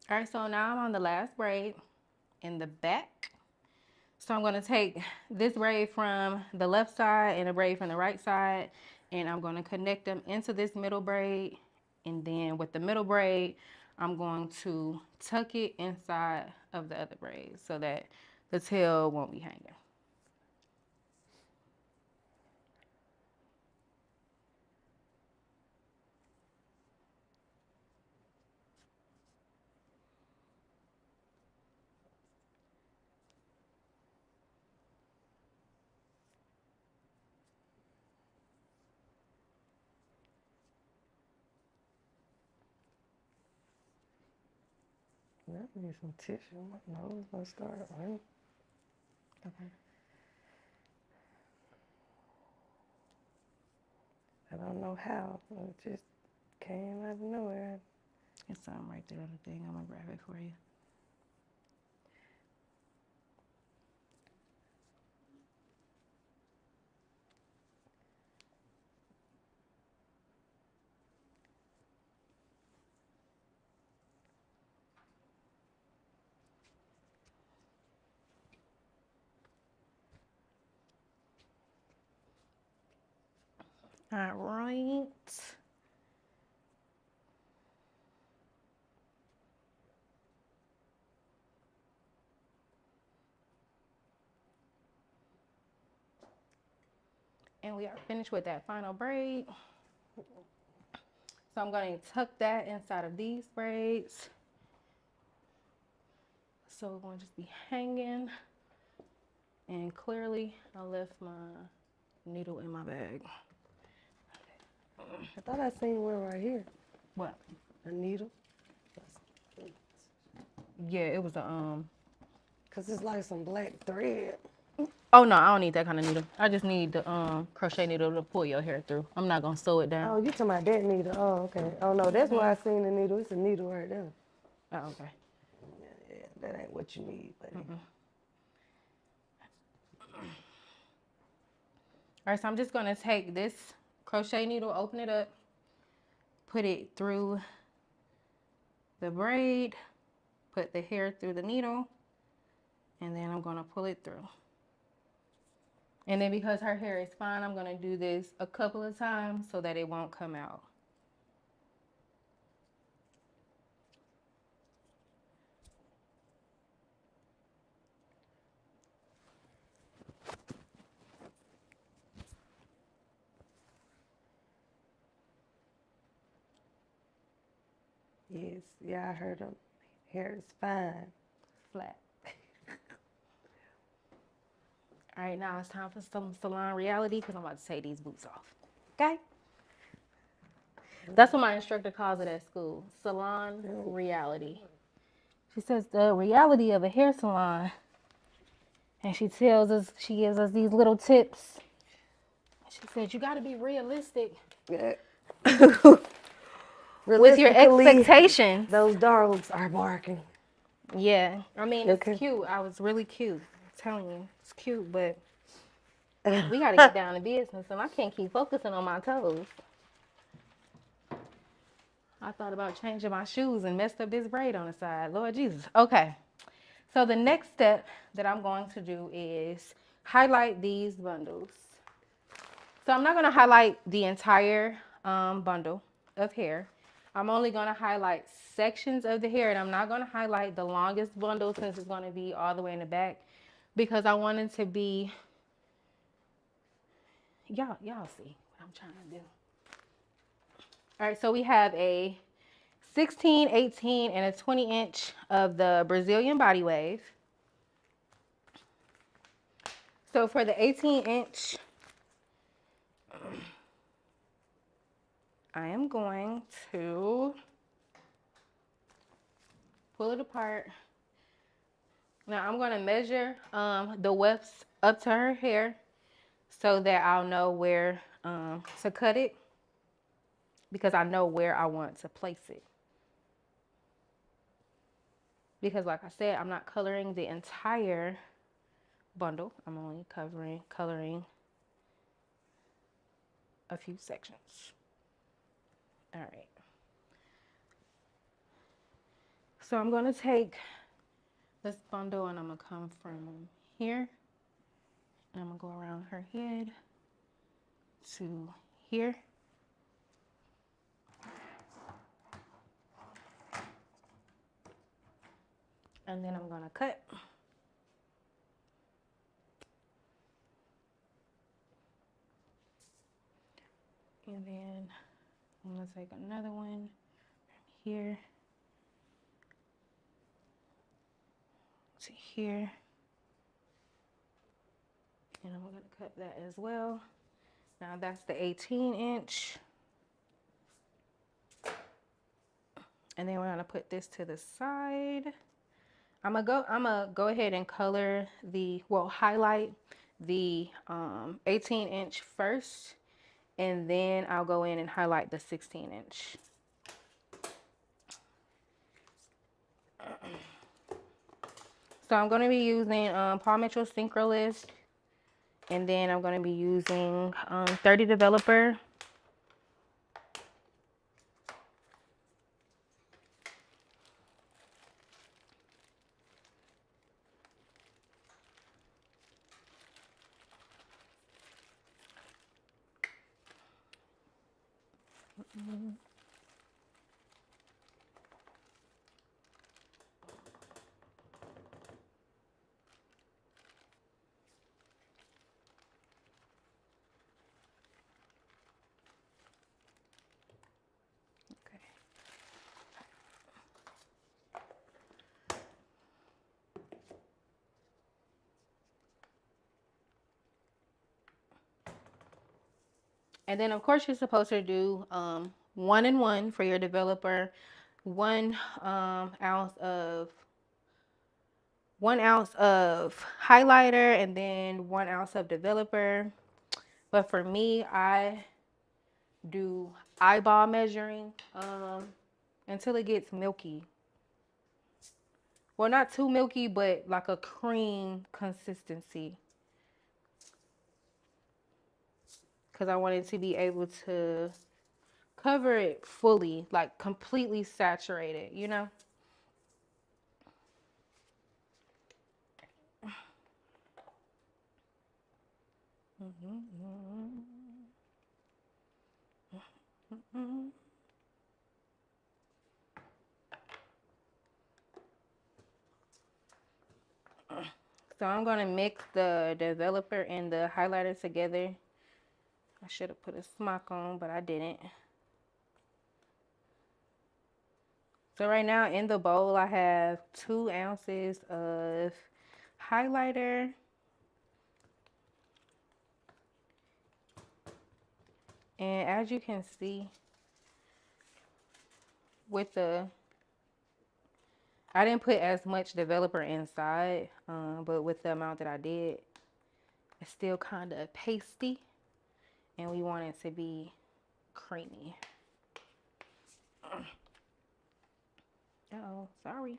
All right, so now I'm on the last braid in the back. So I'm gonna take this braid from the left side and a braid from the right side, and I'm gonna connect them into this middle braid. And then with the middle braid, I'm going to tuck it inside of the other braid so that the tail won't be hanging. I need some tissue. My nose gonna start running. Okay. I don't know how. It just came out of nowhere. It's something right there on the thing. I'm gonna grab it for you. All right. And we are finished with that final braid. So I'm going to tuck that inside of these braids. So we're going to just be hanging. And clearly, I left my needle in my bag. I thought I seen one right here. What? A needle. Yeah, it was a Cause it's like some black thread. Oh no, I don't need that kind of needle. I just need the crochet needle to pull your hair through. I'm not gonna sew it down. Oh, you talking about that needle? Oh, okay. Oh no, that's why I seen the needle. It's a needle right there. Oh, okay. Yeah, that ain't what you need, buddy. All right, so I'm just gonna take this crochet needle, open it up, put it through the braid, put the hair through the needle, and then I'm gonna pull it through. And then because her hair is fine, I'm gonna do this a couple of times so that it won't come out. Yes, yeah, I heard them. Hair is fine. Flat. All right, now it's time for some salon reality because I'm about to take these boots off. Okay? That's what my instructor calls it at school. Salon reality. She says the reality of a hair salon. And she tells us, she gives us these little tips. She said, you got to be realistic Yeah. with your Realistically, expectations. those dogs are barking. Yeah. I mean, it's Okay. cute. I was really cute. I'm telling you, it's cute, but we got to get down to business, and I can't keep focusing on my toes. I thought about changing my shoes and messed up this braid on the side. Lord Jesus. Okay. So the next step that I'm going to do is highlight these bundles. So I'm not going to highlight the entire bundle of hair. I'm only going to highlight sections of the hair, and I'm not going to highlight the longest bundle since it's going to be all the way in the back because I want it to be, y'all see what I'm trying to do. All right, so we have a 16, 18, and a 20-inch of the Brazilian body wave. So for the 18-inch, I am going to pull it apart. Now I'm going to measure the wefts up to her hair so that I'll know where to cut it because I know where I want to place it. Because like I said, I'm not coloring the entire bundle. I'm only coloring a few sections. All right. So I'm going to take this bundle and I'm going to come from here. And I'm going to go around her head to here. And then I'm going to cut. And then I'm going to take another one from here to here. And I'm going to cut that as well. Now that's the 18-inch. And then we're going to put this to the side. I'm gonna go ahead and color highlight the 18-inch first, and then I'll go in and highlight the 16-inch. So I'm going to be using Paul Mitchell Synchronist, and then I'm going to be using 30 Developer. And then of course you're supposed to do 1 and 1 for your developer, 1 ounce of highlighter, and then 1 ounce of developer. But for me, I do eyeball measuring until it gets milky. Well, not too milky, but like a cream consistency. Because I wanted to be able to cover it fully, like completely saturated, you know? So I'm going to mix the developer and the highlighter together. I should have put a smock on, but I didn't. So right now in the bowl, I have 2 ounces of highlighter. And as you can see, I didn't put as much developer inside, but with the amount that I did, it's still kind of pasty. And we want it to be creamy. Uh-oh, sorry.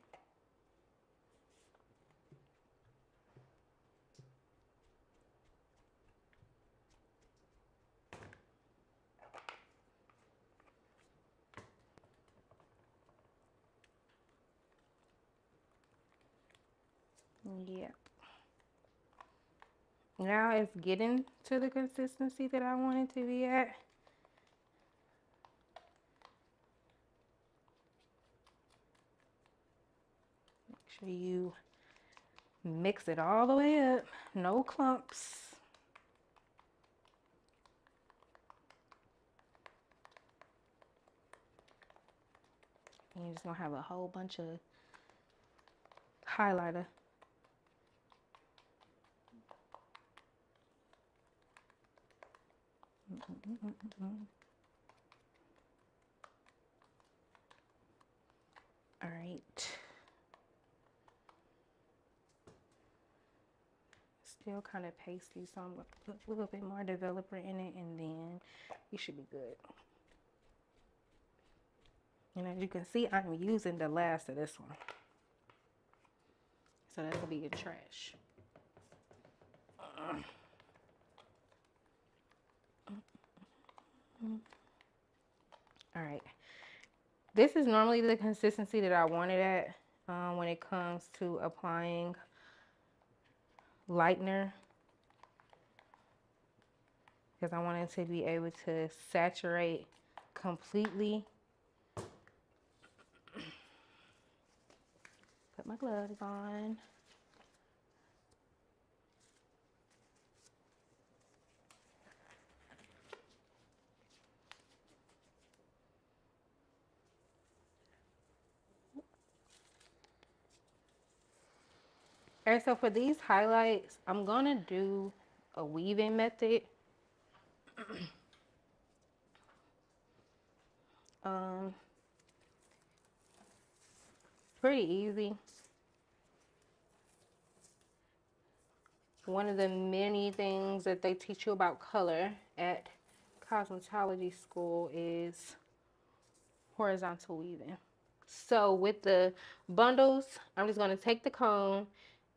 Yep. Now it's getting to the consistency that I want it to be at. Make sure you mix it all the way up. No clumps. And you're just gonna have a whole bunch of highlighter. All right. Still kind of pasty, so I'm gonna put a little bit more developer in it, and then you should be good. And as you can see, I'm using the last of this one. So that'll be your trash. All right. This is normally the consistency that I wanted at. when it comes to applying lightener, because I wanted to be able to saturate completely. Put my gloves on. Alright, so for these highlights, I'm gonna do a weaving method. Um, pretty easy. One of the many things that they teach you about color at cosmetology school is horizontal weaving. So with the bundles, I'm just going to take the comb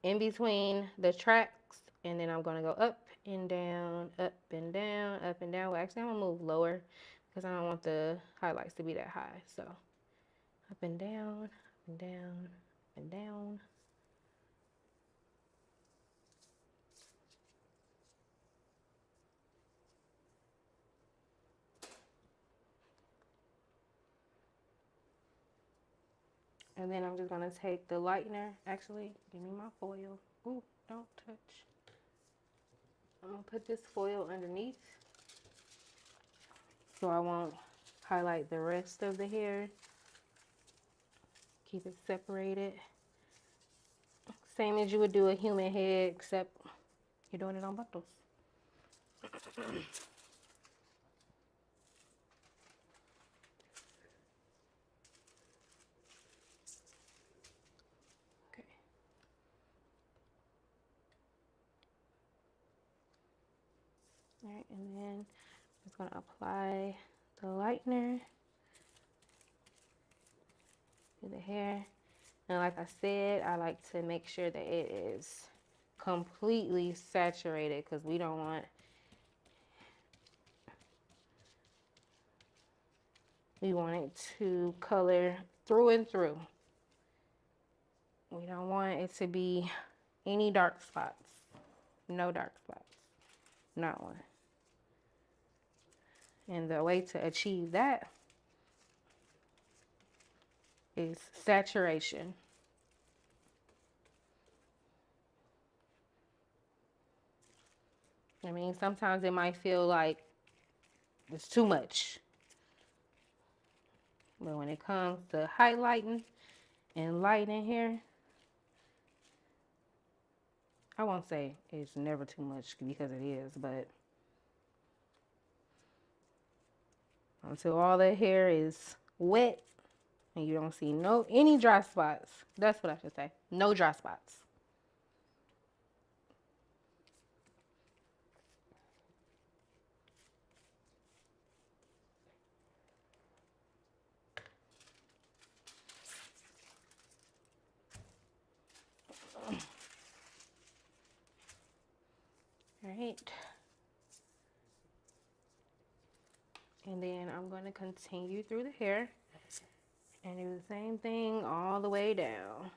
in between the tracks, and then I'm going to go up and down, up and down, up and down. Well, actually, I'm going to move lower because I don't want the highlights to be that high. So up and down, up and down, up and down. And then I'm just going to take the lightener. Actually, give me my foil. Ooh, don't touch. I'm going to put this foil underneath so I won't highlight the rest of the hair. Keep it separated. Same as you would do a human head, except you're doing it on bundles. Okay. All right, and then I'm just gonna apply the lightener to the hair. And like I said, I like to make sure that it is completely saturated because we don't want it to color through and through. We don't want it to be any dark spots. No dark spots. Not one. And the way to achieve that is saturation. I mean, sometimes it might feel like it's too much. But when it comes to highlighting and lighting here, I won't say it's never too much because it is, but until all the hair is wet and you don't see any dry spots, that's what I should say. No dry spots. All right. And then I'm going to continue through the hair and do the same thing all the way down.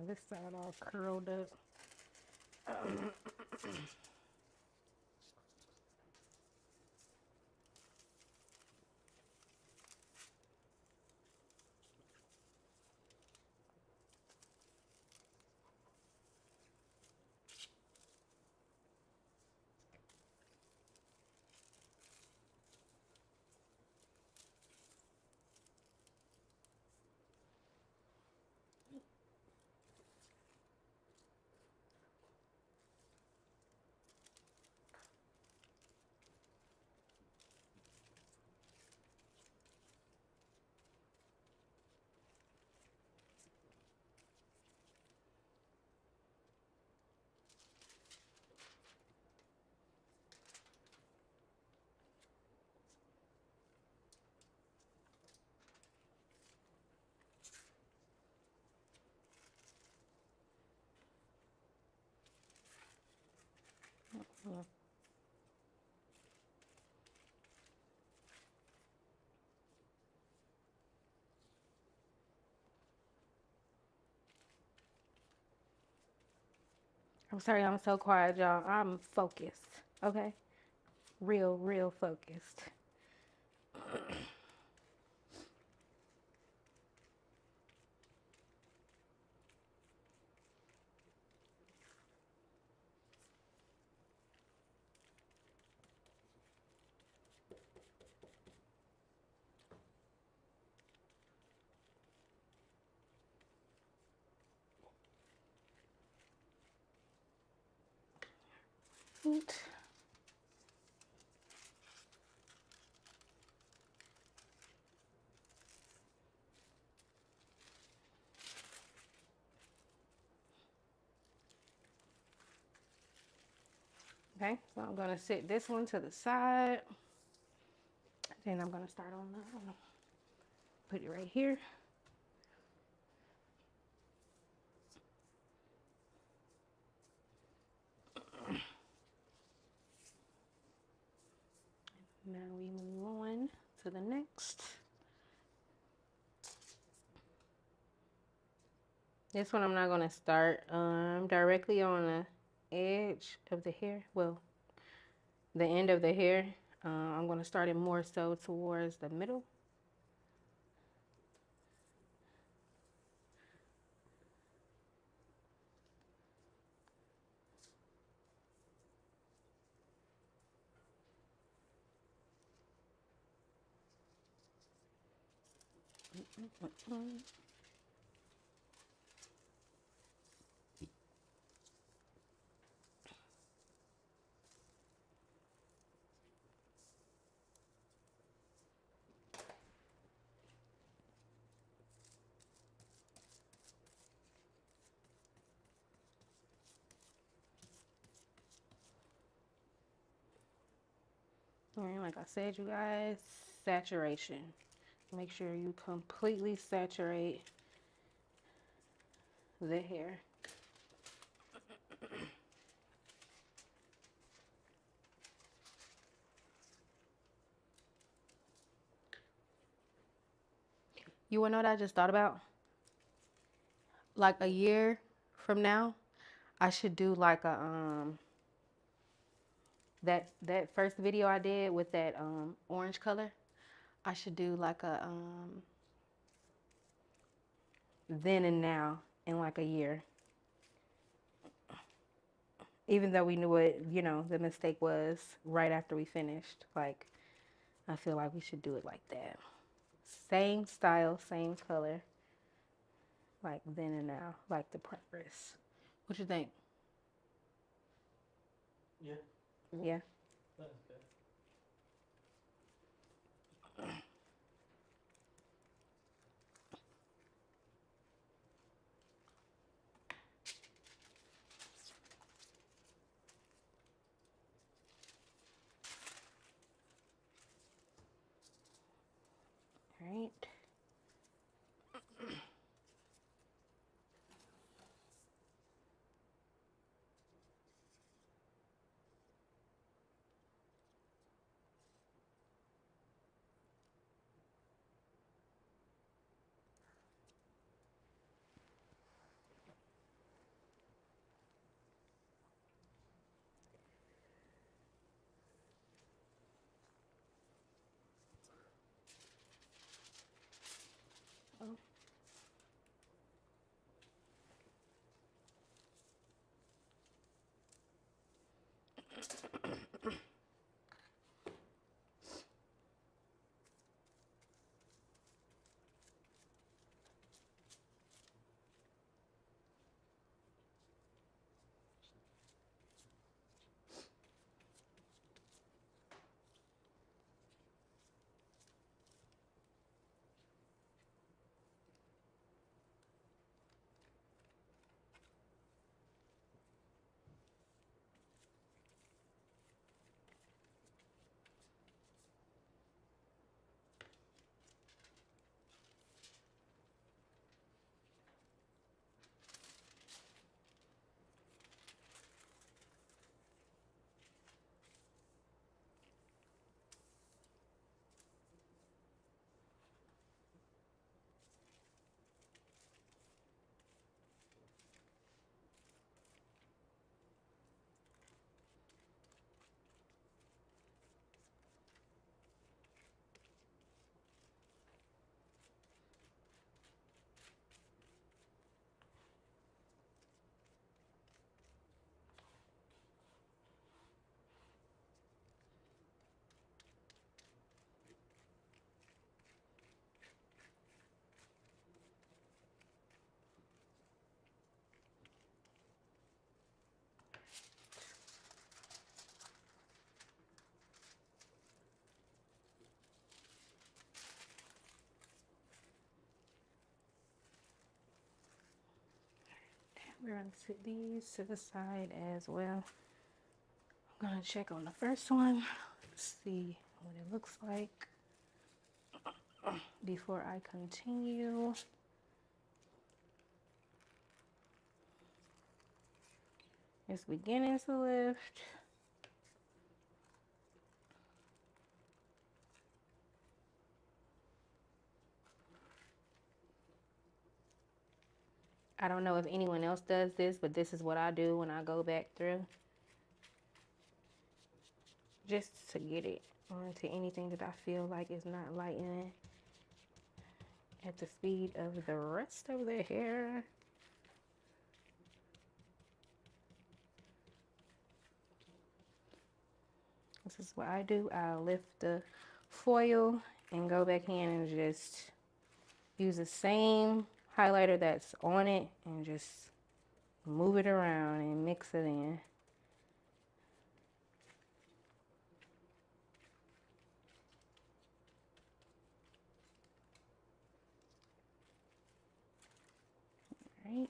This side all curled up. I'm sorry I'm so quiet, y'all. I'm focused, okay? Real focused. Okay, so I'm gonna set this one to the side. Then I'm gonna start on the, put it right here. Now we move on to the next. This one I'm not gonna start directly on the edge of the hair. Well, the end of the hair. I'm gonna start it more so towards the middle. And like I said, you guys, saturation. Make sure you completely saturate the hair. You wanna know what I just thought about? Like a year from now, I should do like a that first video I did with that orange color. I should do like a then and now in like a year. Even though we knew what, you know, the mistake was right after we finished. Like, I feel like we should do it like that. Same style, same color. Like then and now, like the progress. What you think? Yeah. Yeah. That's good. All right. We're gonna set these to the side as well. I'm gonna check on the first one, see what it looks like before I continue. It's beginning to lift. I don't know if anyone else does this, but this is what I do when I go back through. Just to get it onto anything that I feel like is not lightening at the speed of the rest of the hair. This is what I do. I'll lift the foil and go back in and just use the same highlighter that's on it and just move it around and mix it in. Right.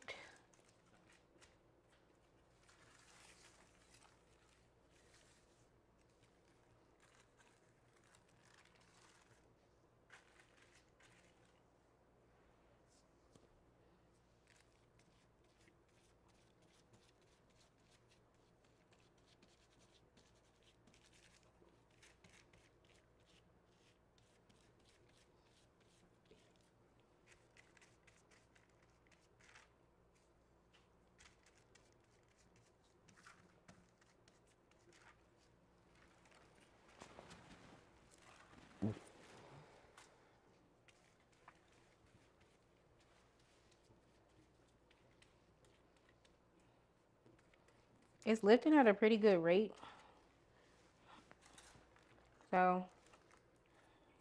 It's lifting at a pretty good rate, so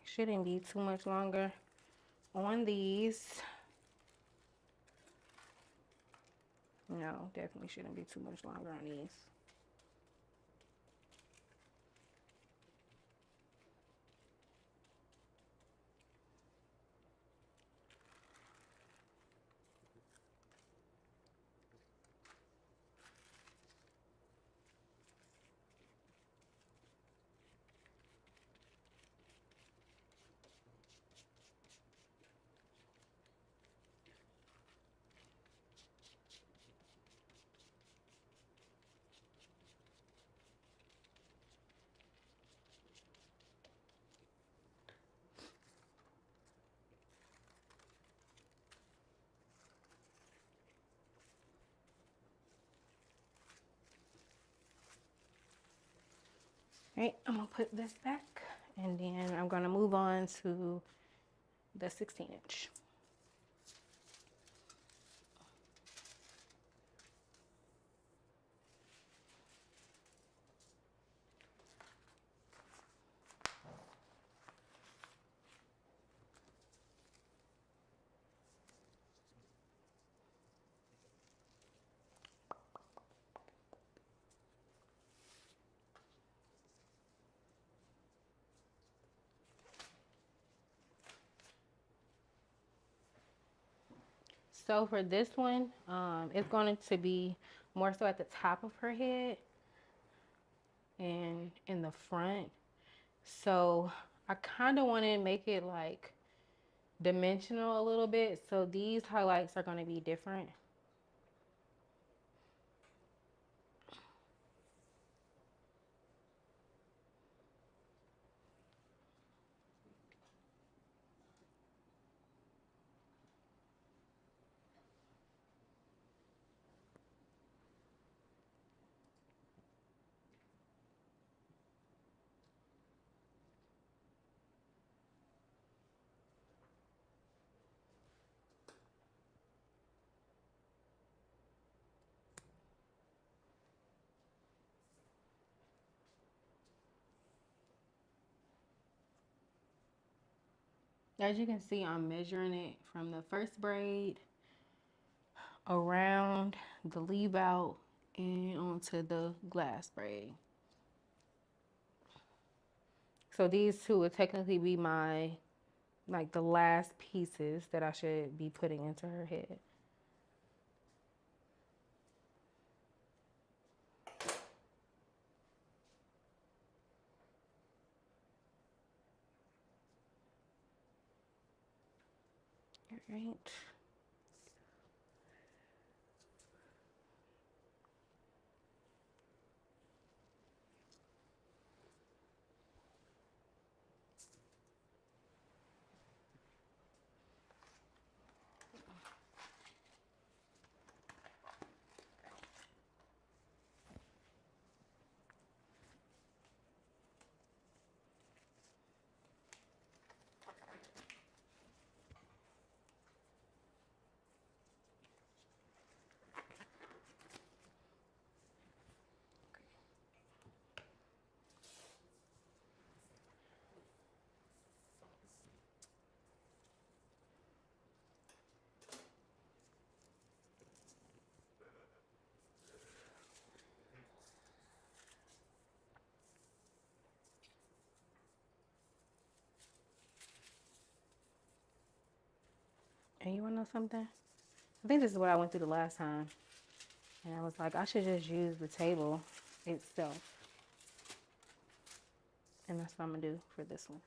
it shouldn't be too much longer on these. No, definitely shouldn't be too much longer on these. Right, I'm gonna put this back and then I'm gonna move on to the 16-inch. So for this one, it's going to be more so at the top of her head and in the front. So I kind of want to make it like dimensional a little bit. So these highlights are going to be different. As you can see, I'm measuring it from the first braid around the leave out and onto the glass braid. So these two would technically be my, like the last pieces that I should be putting into her head. Right. And you wanna know something? I think this is what I went through the last time. And I was like, I should just use the table itself. And that's what I'm gonna do for this one.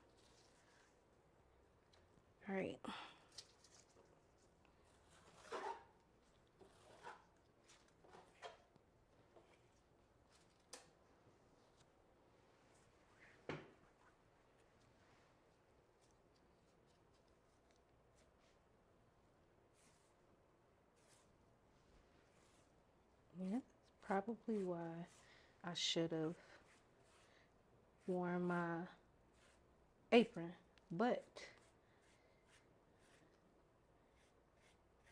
All right. Yeah, that's probably why I should have worn my apron, but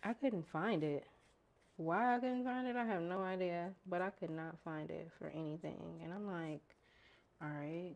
I couldn't find it. Why I couldn't find it, I have no idea, but I could not find it for anything. And I'm like, all right.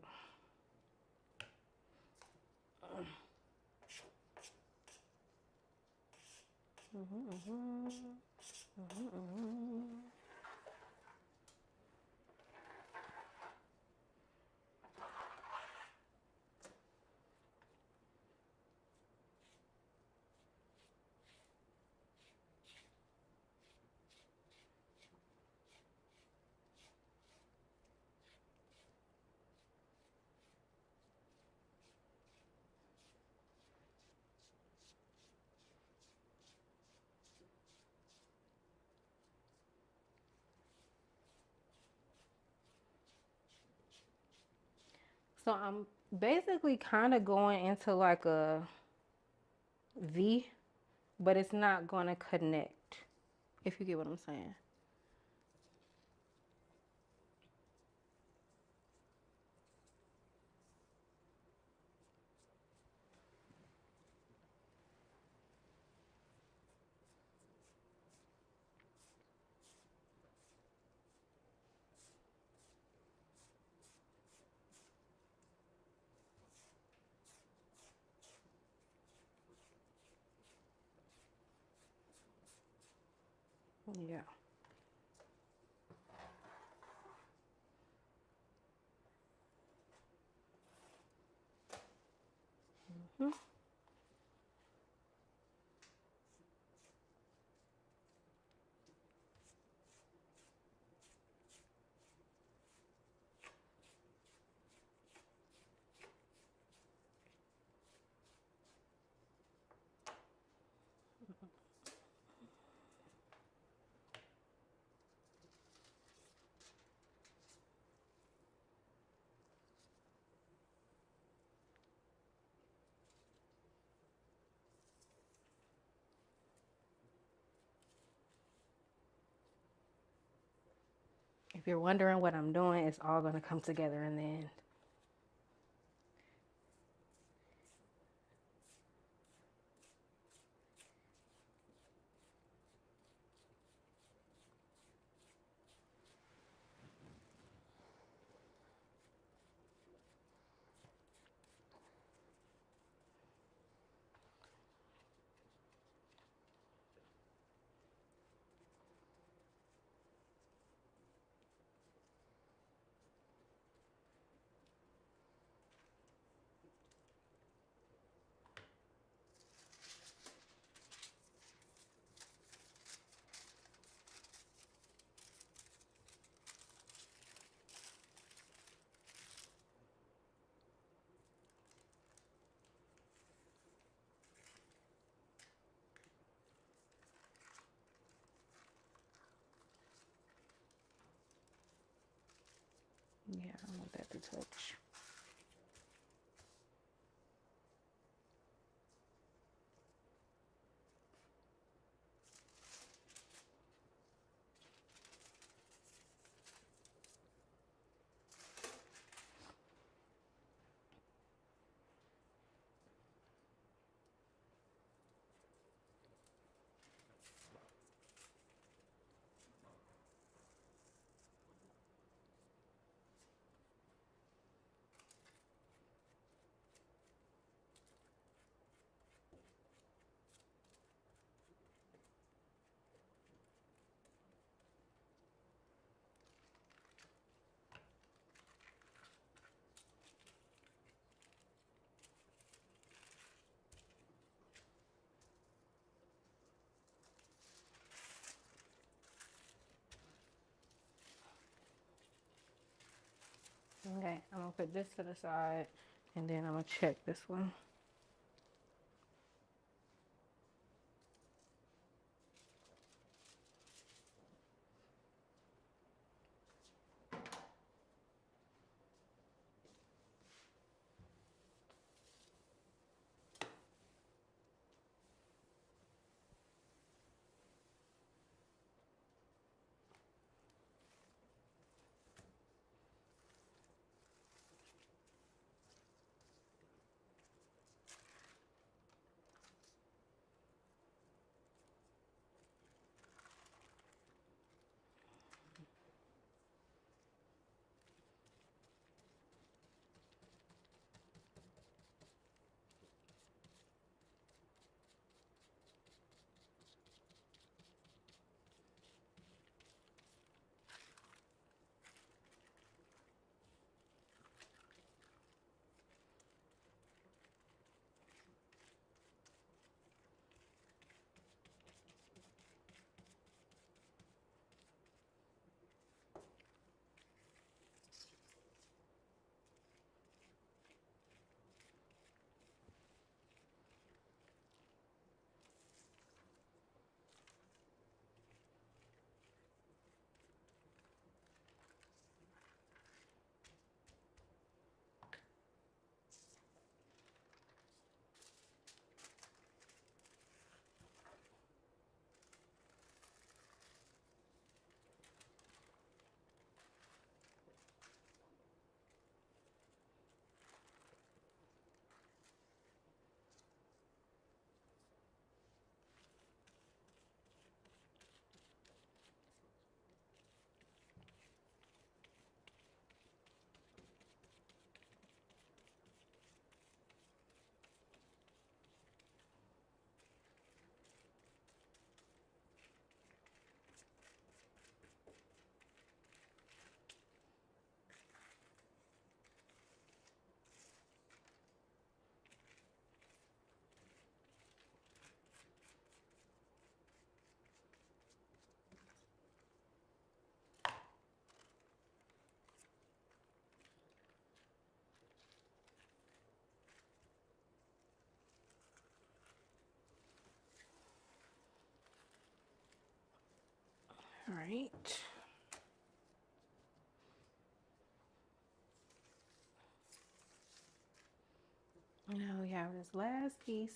So I'm basically kind of going into like a V, but it's not going to connect, if you get what I'm saying. Yeah. If you're wondering what I'm doing, it's all going to come together in the end. Yeah, I want that to touch. Okay, I'm gonna put this to the side and then I'm gonna check this one. All right. Now we have this last piece.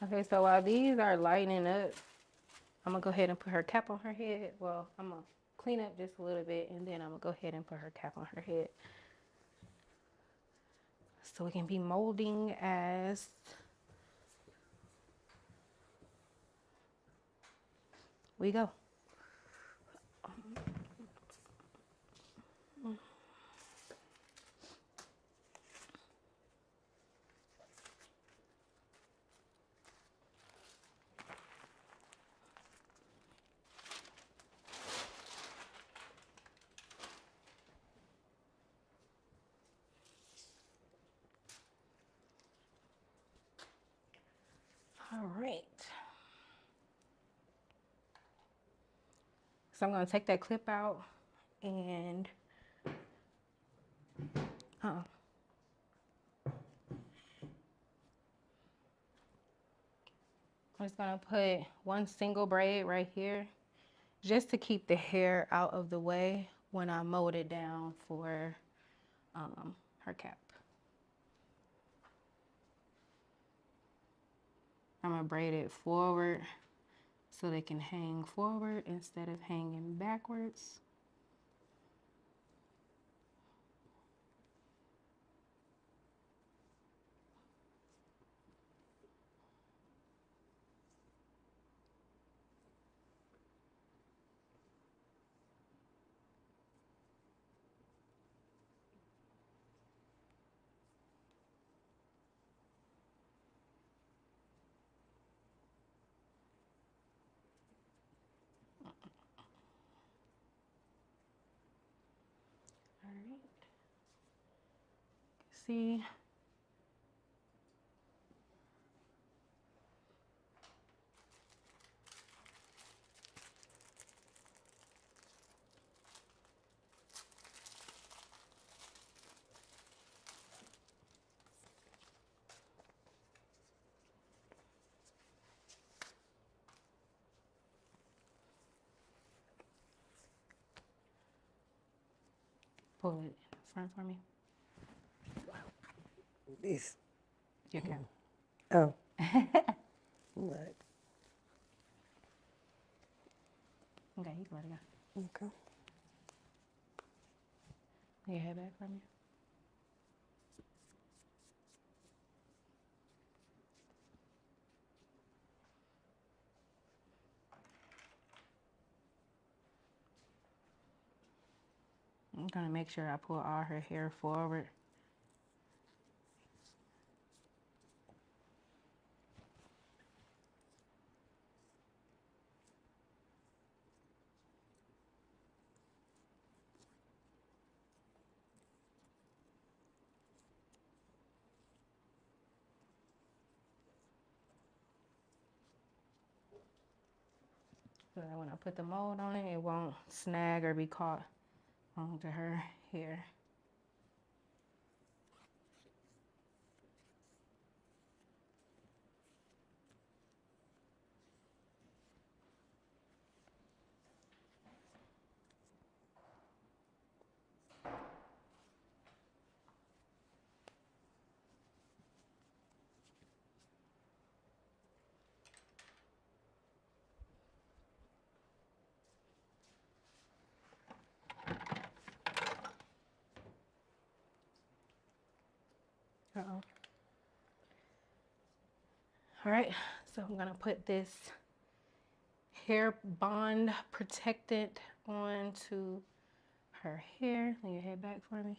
Okay, so while these are lightening up, I'm gonna go ahead and put her cap on her head. Well, I'm gonna clean up just a little bit and then I'm gonna go ahead and put her cap on her head. So we can be molding as we go. All right. So I'm gonna take that clip out and I'm just gonna put one single braid right here just to keep the hair out of the way when I mold it down for her cap. I'm gonna braid it forward so they can hang forward instead of hanging backwards. All right. See, pull it in front for me. This. Your cap. Oh. What? Okay, you can let it go. Okay. Your head back from you. I'm gonna make sure I pull all her hair forward. So that when I put the mold on it, it won't snag or be caught onto her hair. Uh-oh. All right, so I'm gonna put this hair bond protectant onto her hair. Lay your head back for me.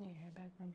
Your hair back from me.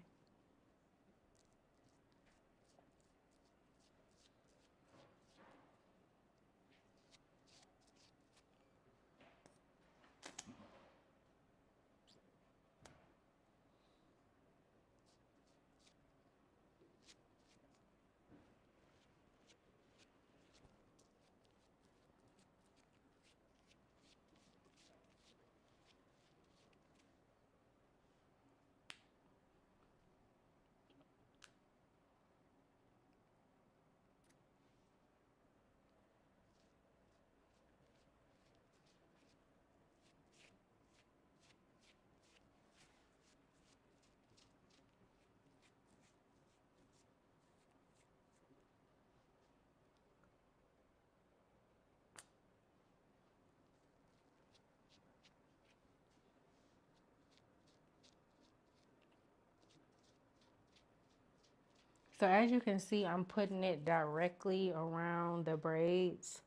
So as you can see, I'm putting it directly around the braids.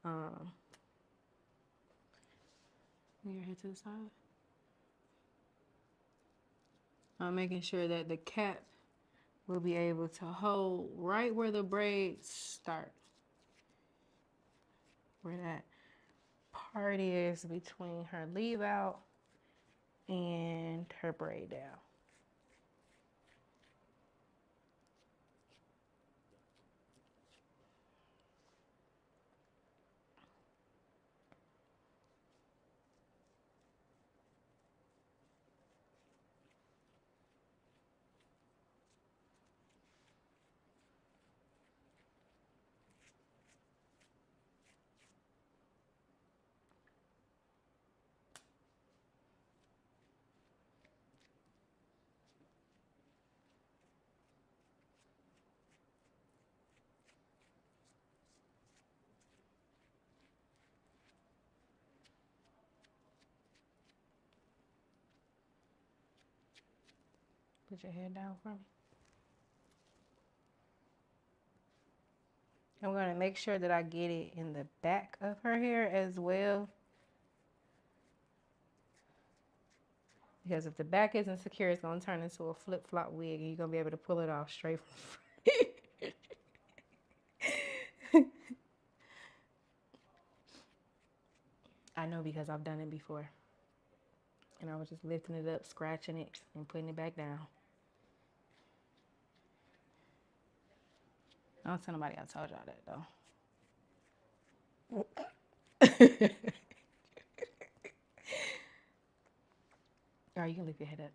Your head to the side. I'm making sure that the cap will be able to hold right where the braids start. Where that part is between her leave out and her braid down. Put your head down for me. I'm going to make sure that I get it in the back of her hair as well. Because if the back isn't secure, it's going to turn into a flip-flop wig and you're going to be able to pull it off straight from the front. I know because I've done it before. And I was just lifting it up, scratching it, and putting it back down. Don't tell nobody I told y'all that, though. All right, you can lift your head up.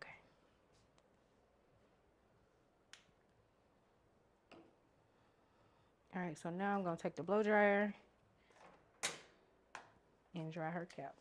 Okay. All right, so now I'm going to take the blow dryer and dry her cap.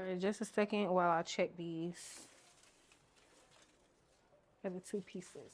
for just a second while I check these other two pieces.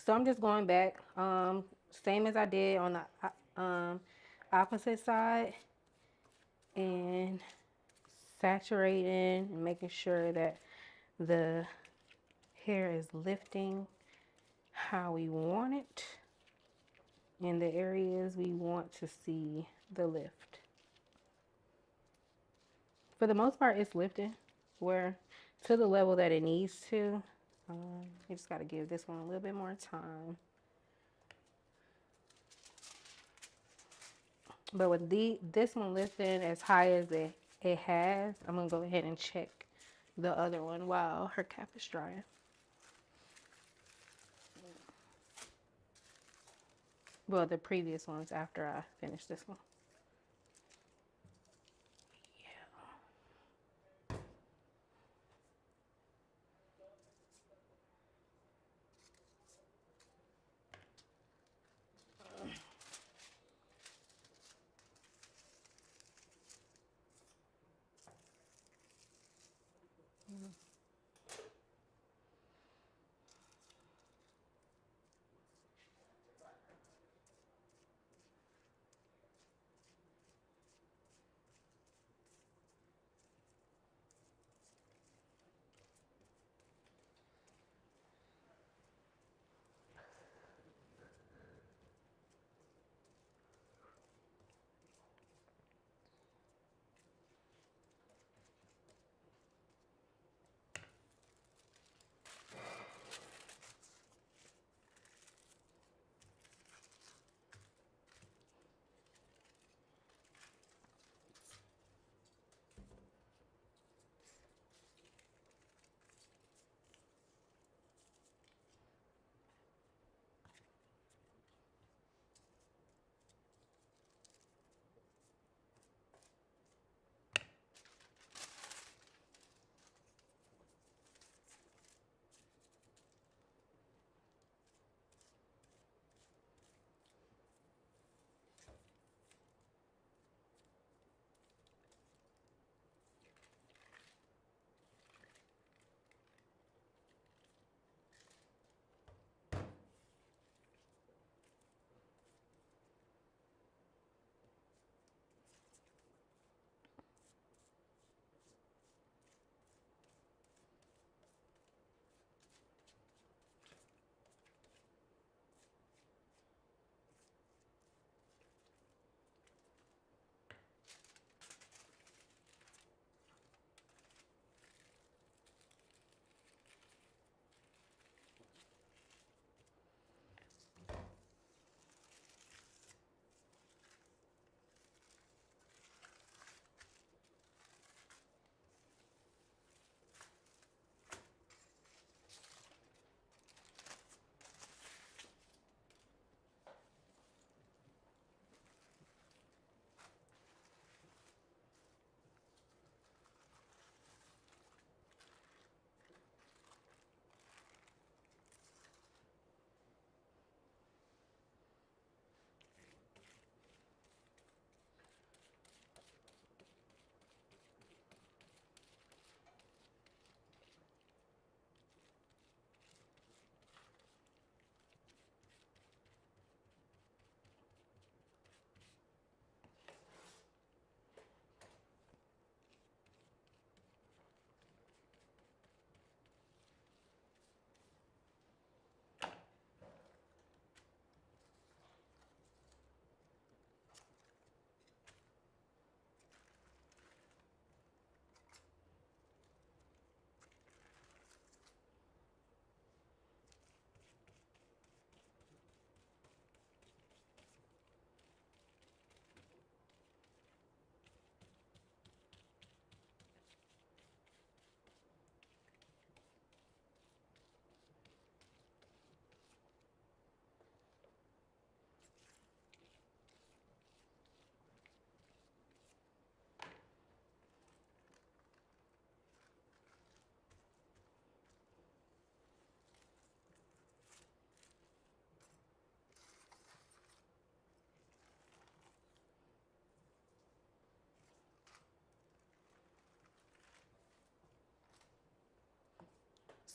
So I'm just going back, same as I did on the opposite side, and saturating and making sure that the hair is lifting how we want it in the areas we want to see the lift. For the most part, it's lifting where to the level that it needs to. You just got to give this one a little bit more time. But with this one lifting as high as it has, I'm going to go ahead and check the other one while her cap is drying. Well, the previous ones after I finish this one.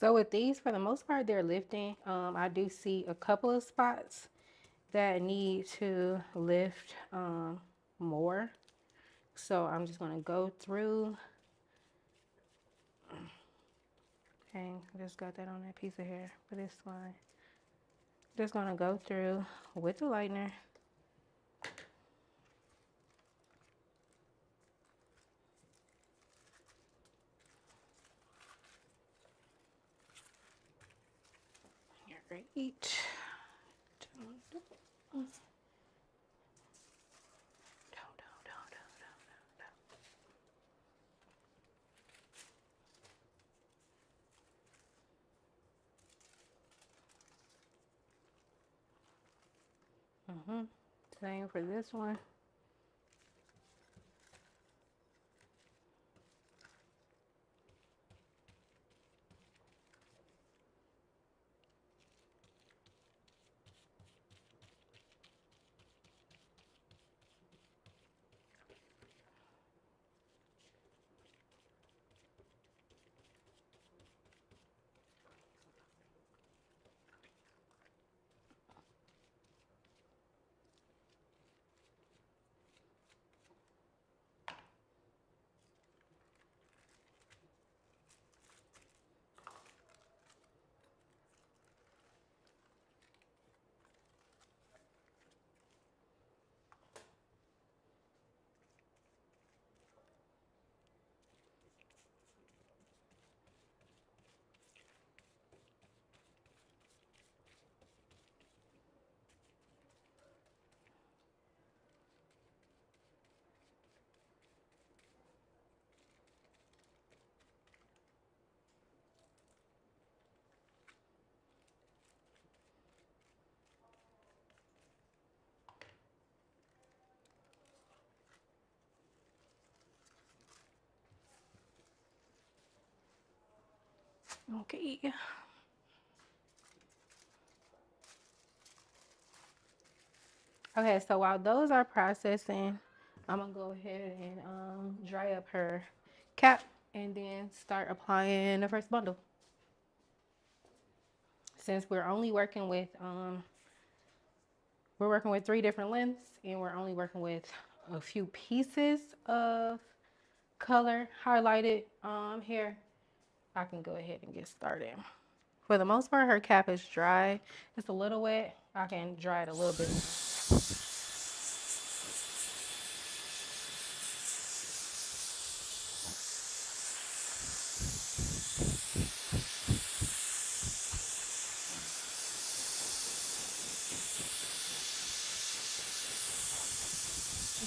So with these, for the most part, they're lifting. I do see a couple of spots that need to lift more. So I'm just gonna go through. Okay, I just got that on that piece of hair, but it's fine. Just gonna go through with the lightener. Great. Same for this one. Okay. Okay, so while those are processing, I'm gonna go ahead and dry up her cap and then start applying the first bundle. Since we're working with 3 different lengths and we're only working with a few pieces of color highlighted hair, I can go ahead and get started. For the most part, her cap is dry. It's a little wet. I can dry it a little bit.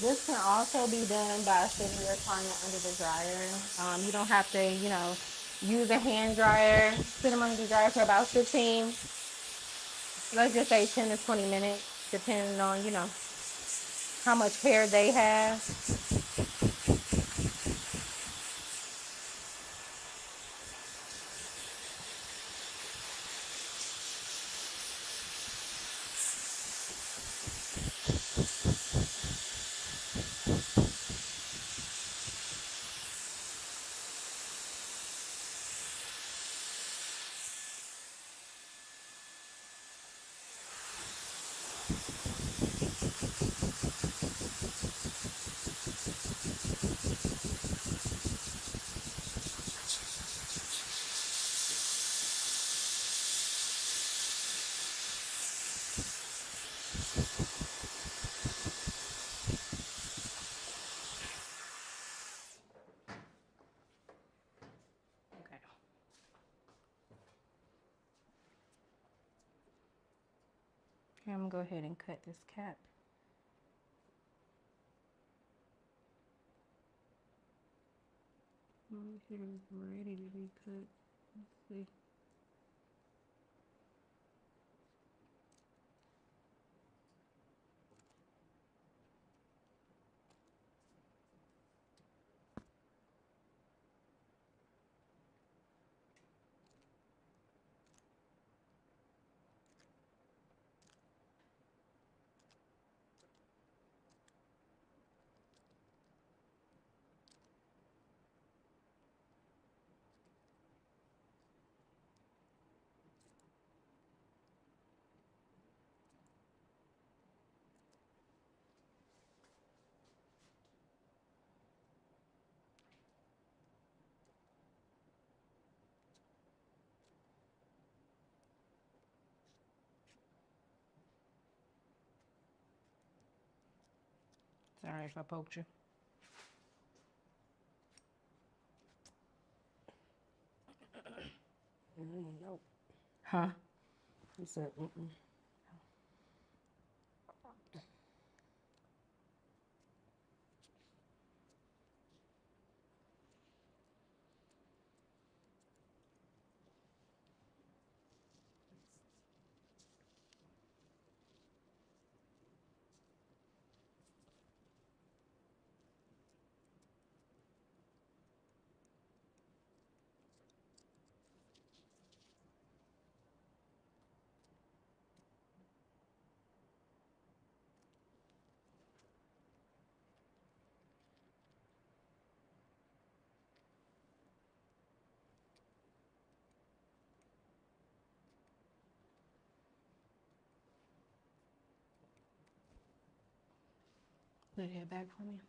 This can also be done by sitting your client under the dryer. You don't have to, use a hand dryer. Sit them under the dryer for about 15, let's just say 10 to 20 minutes, depending on, how much hair they have. Okay. Okay, I'm gonna go ahead and cut this cap. Here is ready to be cut. Let's see. Sorry if I poked you. No. Huh? He said, mm-mm. Put it back for me.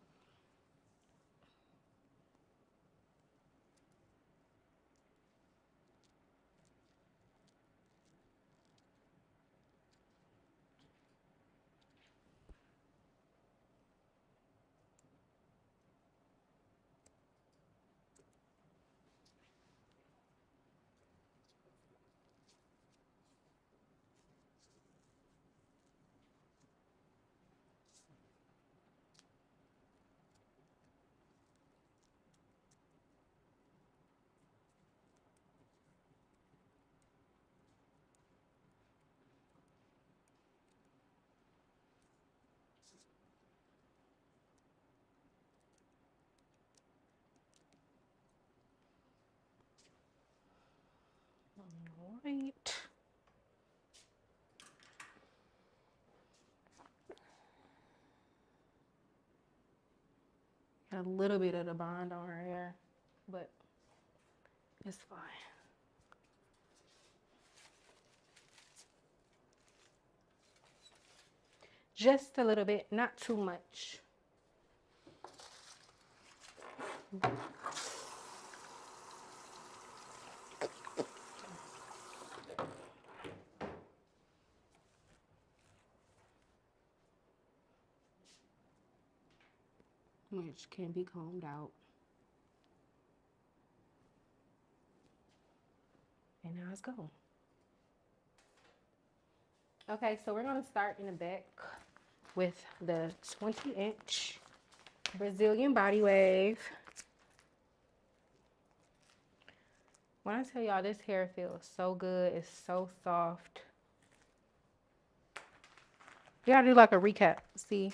All right. Got a little bit of the bond on her hair, but it's fine. Just a little bit, not too much. Which can be combed out. And now it's gone. Okay, so we're gonna start in the back with the 20-inch Brazilian body wave. When I tell y'all this hair feels so good, it's so soft. You gotta do like a recap. See,